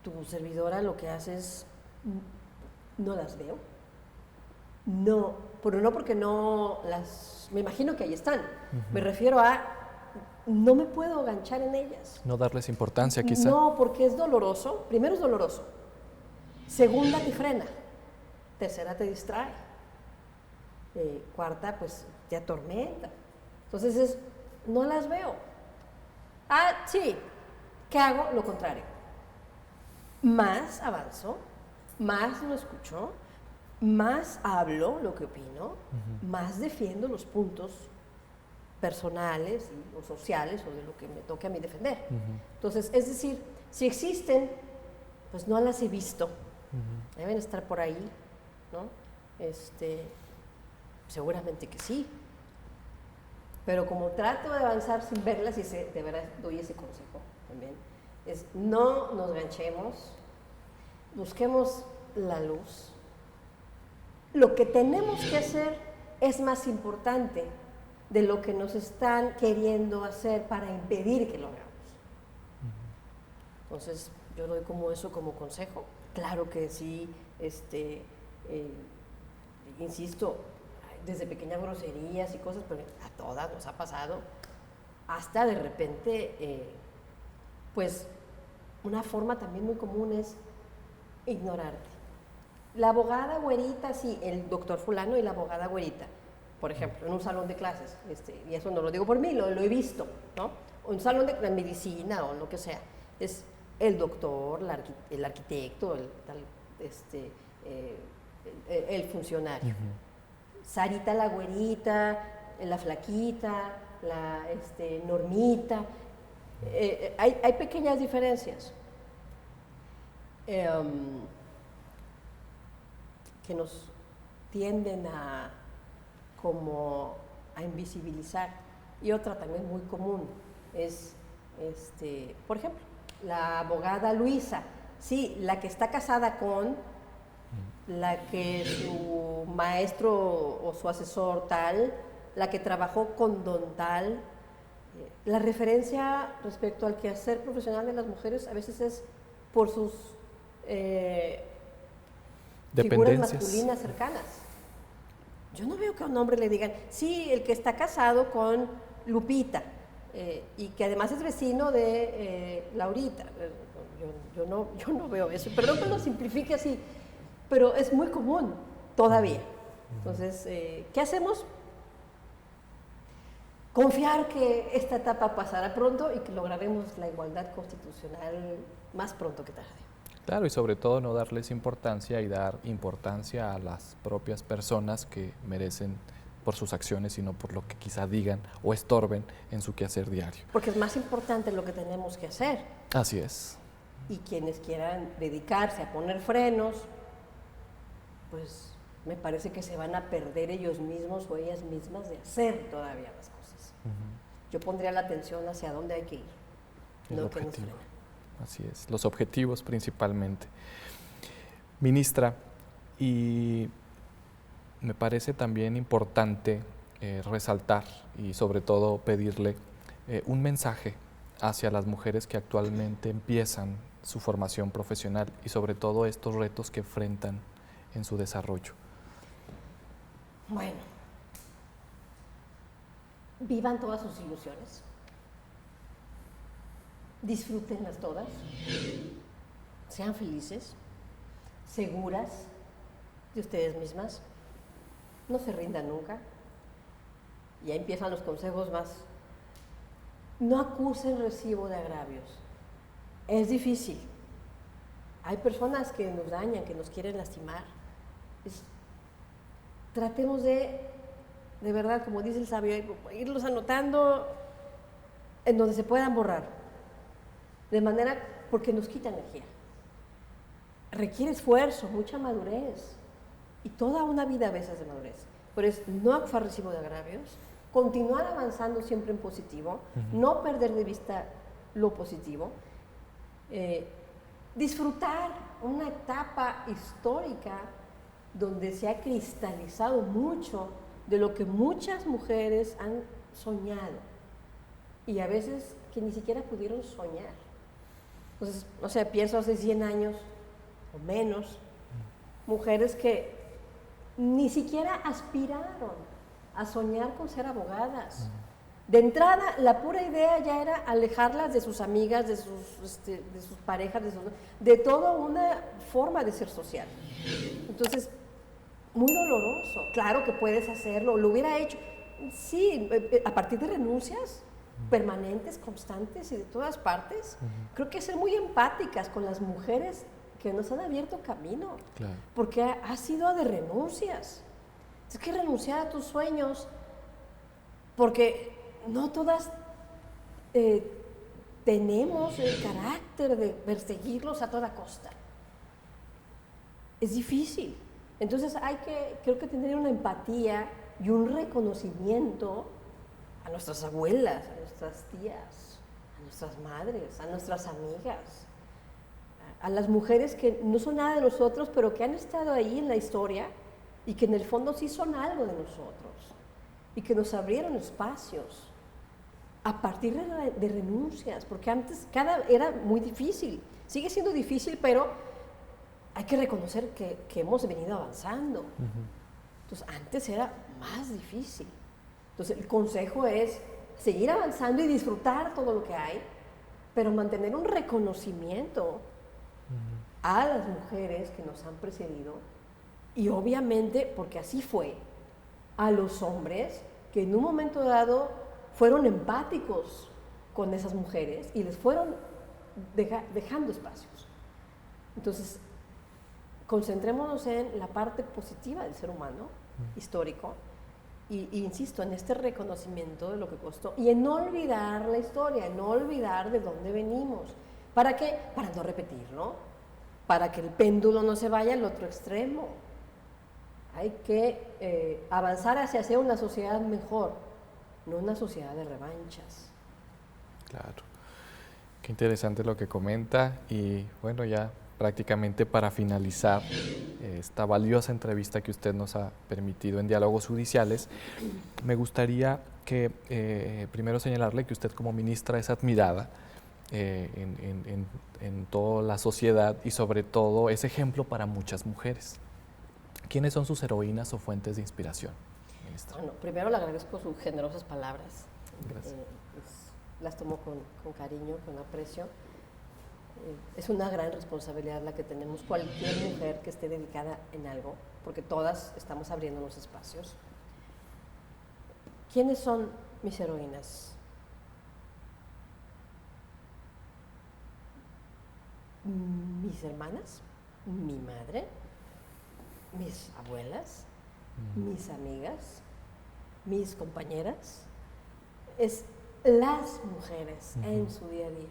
Tu servidora lo que hace es, no las veo. No, pero no porque no las... Me imagino que ahí están. Me refiero a, no me puedo enganchar en ellas. No darles importancia, quizá. No, porque es doloroso. Primero es doloroso. Segunda, te frena. Tercera, te distrae. Cuarta, pues te atormenta. Entonces no las veo. Ah, sí, ¿qué hago? Lo contrario. Más avanzo, más lo escucho, más hablo lo que opino, más defiendo los puntos personales o sociales o de lo que me toque a mí defender. Entonces, es decir, si existen, pues no las he visto. Deben estar por ahí, ¿no? Seguramente que sí. Pero como trato de avanzar sin verlas, y de verdad doy ese consejo también, es no nos ganchemos, busquemos la luz. Lo que tenemos que hacer es más importante de lo que nos están queriendo hacer para impedir que lo hagamos. Entonces, yo doy como eso como consejo. Claro que sí, insisto, desde pequeñas groserías y cosas, pero a todas nos ha pasado, hasta de repente, pues una forma también muy común es ignorarte. La abogada güerita, sí, el doctor fulano y la abogada güerita, por ejemplo, en un salón de clases, y eso no lo digo por mí, lo he visto, ¿no? O en un salón de medicina o lo que sea, es el doctor, el arquitecto, el funcionario. Sarita la güerita, la flaquita, la Normita. Hay pequeñas diferencias que nos tienden a invisibilizar. Y otra también muy común es, por ejemplo, la abogada Luisa, sí, la que está casada con, la que su maestro o su asesor tal, la que trabajó con don tal. La referencia respecto al quehacer profesional de las mujeres a veces es por sus figuras masculinas cercanas. Yo no veo que a un hombre le digan, sí, el que está casado con Lupita, y que además es vecino de Laurita. Yo no veo eso. Perdón que lo simplifique así, pero es muy común todavía. Entonces, ¿qué hacemos? Confiar que esta etapa pasará pronto y que lograremos la igualdad constitucional más pronto que tarde. Claro, y sobre todo no darles importancia y dar importancia a las propias personas que merecen por sus acciones y no por lo que quizá digan o estorben en su quehacer diario. Porque es más importante lo que tenemos que hacer. Así es. Y quienes quieran dedicarse a poner frenos, pues me parece que se van a perder ellos mismos o ellas mismas de hacer todavía las cosas. Yo pondría la atención hacia dónde hay que ir, no que nos frena. Así es, los objetivos principalmente. Ministra, y me parece también importante resaltar y sobre todo pedirle un mensaje hacia las mujeres que actualmente empiezan su formación profesional y sobre todo estos retos que enfrentan en su desarrollo. Bueno, vivan todas sus ilusiones, disfrútenlas todas, sean felices, seguras, de ustedes mismas. No se rindan nunca. Y ahí empiezan los consejos más. No acusen recibo de agravios. Es difícil. Hay personas que nos dañan, que nos quieren lastimar. Tratemos de verdad, como dice el sabio, irlos anotando en donde se puedan borrar. De manera, porque nos quita energía. Requiere esfuerzo, mucha madurez. Y toda una vida a veces de madurez. Pero es no acusar recibo de agravios, continuar avanzando siempre en positivo, no perder de vista lo positivo, disfrutar una etapa histórica donde se ha cristalizado mucho de lo que muchas mujeres han soñado y a veces que ni siquiera pudieron soñar. Entonces, no sé, pienso hace 100 años o menos, mujeres que ni siquiera aspiraron a soñar con ser abogadas. De entrada, la pura idea ya era alejarlas de sus amigas, de sus parejas, de toda una forma de ser social. Entonces, muy doloroso. Claro que puedes hacerlo, lo hubiera hecho. Sí, a partir de renuncias permanentes, constantes y de todas partes. Creo que ser muy empáticas con las mujeres que nos han abierto camino. Claro. Porque ha sido de renuncias. Es que renunciar a tus sueños, porque no todas tenemos el carácter de perseguirlos a toda costa. Es difícil. Entonces creo que tener una empatía y un reconocimiento a nuestras abuelas, a nuestras tías, a nuestras madres, a nuestras amigas, a las mujeres que no son nada de nosotros, pero que han estado ahí en la historia y que en el fondo sí son algo de nosotros y que nos abrieron espacios a partir de renuncias, porque antes era muy difícil, sigue siendo difícil, pero hay que reconocer que hemos venido avanzando. Entonces, antes era más difícil. Entonces, el consejo es seguir avanzando y disfrutar todo lo que hay, pero mantener un reconocimiento a las mujeres que nos han precedido y obviamente, porque así fue, a los hombres que en un momento dado fueron empáticos con esas mujeres y les fueron dejando espacios. Entonces, concentrémonos en la parte positiva del ser humano, histórico, y insisto, en este reconocimiento de lo que costó, y en no olvidar la historia, en no olvidar de dónde venimos. ¿Para qué? Para no repetirlo, para que el péndulo no se vaya al otro extremo. Hay que avanzar hacia ser una sociedad mejor, no una sociedad de revanchas. Claro, qué interesante lo que comenta y bueno, ya prácticamente para finalizar esta valiosa entrevista que usted nos ha permitido en Diálogos Judiciales, me gustaría que primero señalarle que usted como ministra es admirada en toda la sociedad y sobre todo es ejemplo para muchas mujeres. ¿Quiénes son sus heroínas o fuentes de inspiración, ministra? Bueno, primero le agradezco sus generosas palabras. Gracias. Las tomo con cariño, con aprecio. Es una gran responsabilidad la que tenemos cualquier mujer que esté dedicada en algo, porque todas estamos abriendo los espacios. ¿Quiénes son mis heroínas? Mis hermanas, mi madre, mis abuelas, mis amigas, mis compañeras, es las mujeres en su día a día.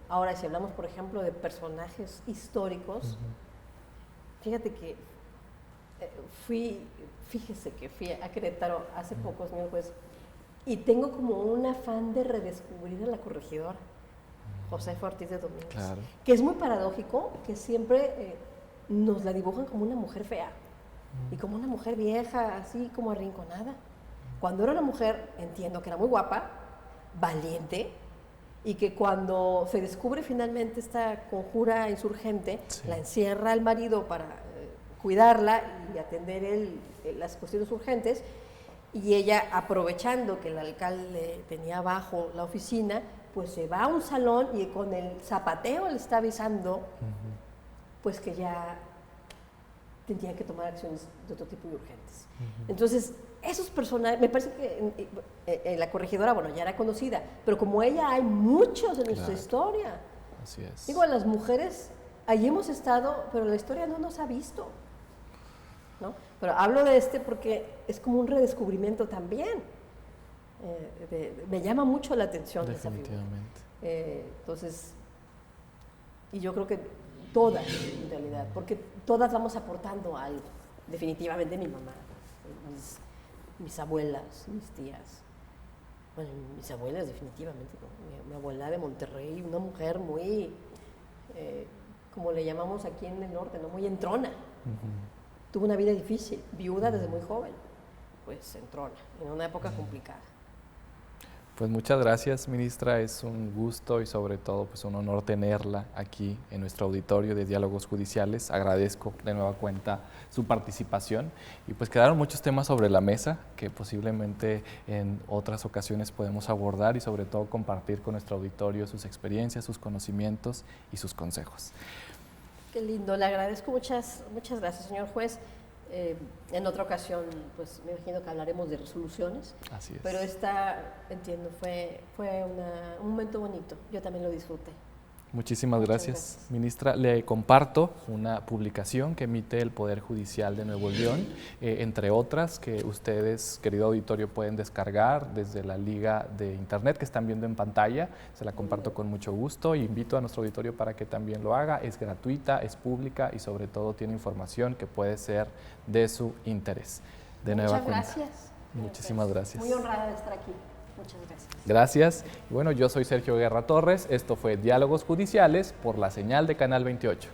Ahora, si hablamos, por ejemplo, de personajes históricos, fíjate que fíjese que fui a Querétaro hace pocos meses, pues, y tengo como un afán de redescubrir a la corregidora, Josefa Ortiz de Domínguez, claro, que es muy paradójico, que siempre nos la dibujan como una mujer fea y como una mujer vieja, así como arrinconada. Cuando era una mujer, entiendo que era muy guapa, valiente, y que cuando se descubre finalmente esta conjura insurgente, sí, la encierra el marido para cuidarla y atender las cuestiones urgentes, y ella, aprovechando que el alcalde tenía abajo la oficina, pues se va a un salón y con el zapateo le está avisando pues que ya tenía que tomar acciones de otro tipo y urgentes. Entonces, esos personajes, me parece que la corregidora, bueno, ya era conocida, pero como ella hay muchos en nuestra historia. Así es. Digo, a las mujeres, allí hemos estado, pero la historia no nos ha visto, ¿no? Pero hablo de este porque es como un redescubrimiento también. Me llama mucho la atención esa figura. Definitivamente. Entonces, y yo creo que todas, en realidad, porque todas vamos aportando algo. Definitivamente mi mamá, mis abuelas, mis tías. Bueno, mis abuelas definitivamente, ¿no? Mi abuela de Monterrey, una mujer muy, como le llamamos aquí en el norte, ¿no? Muy entrona. Tuvo una vida difícil, viuda desde muy joven, pues entrona, en una época complicada. Pues muchas gracias, ministra. Es un gusto y sobre todo pues un honor tenerla aquí en nuestro auditorio de Diálogos Judiciales. Agradezco de nueva cuenta su participación y pues quedaron muchos temas sobre la mesa que posiblemente en otras ocasiones podemos abordar y sobre todo compartir con nuestro auditorio sus experiencias, sus conocimientos y sus consejos. Qué lindo, le agradezco, muchas gracias, señor juez. En otra ocasión, pues me imagino que hablaremos de resoluciones. Así es. Pero esta, entiendo, fue un momento bonito. Yo también lo disfruté. Muchísimas gracias, ministra. Le comparto una publicación que emite el Poder Judicial de Nuevo León, entre otras que ustedes, querido auditorio, pueden descargar desde la liga de internet que están viendo en pantalla. Se la comparto con mucho gusto y invito a nuestro auditorio para que también lo haga. Es gratuita, es pública y sobre todo tiene información que puede ser de su interés. De nueva cuenta. Muchas gracias. Muchísimas gracias. Muy honrada de estar aquí. Muchas gracias. Gracias. Bueno, yo soy Sergio Guerra Torres. Esto fue Diálogos Judiciales por la señal de Canal 28.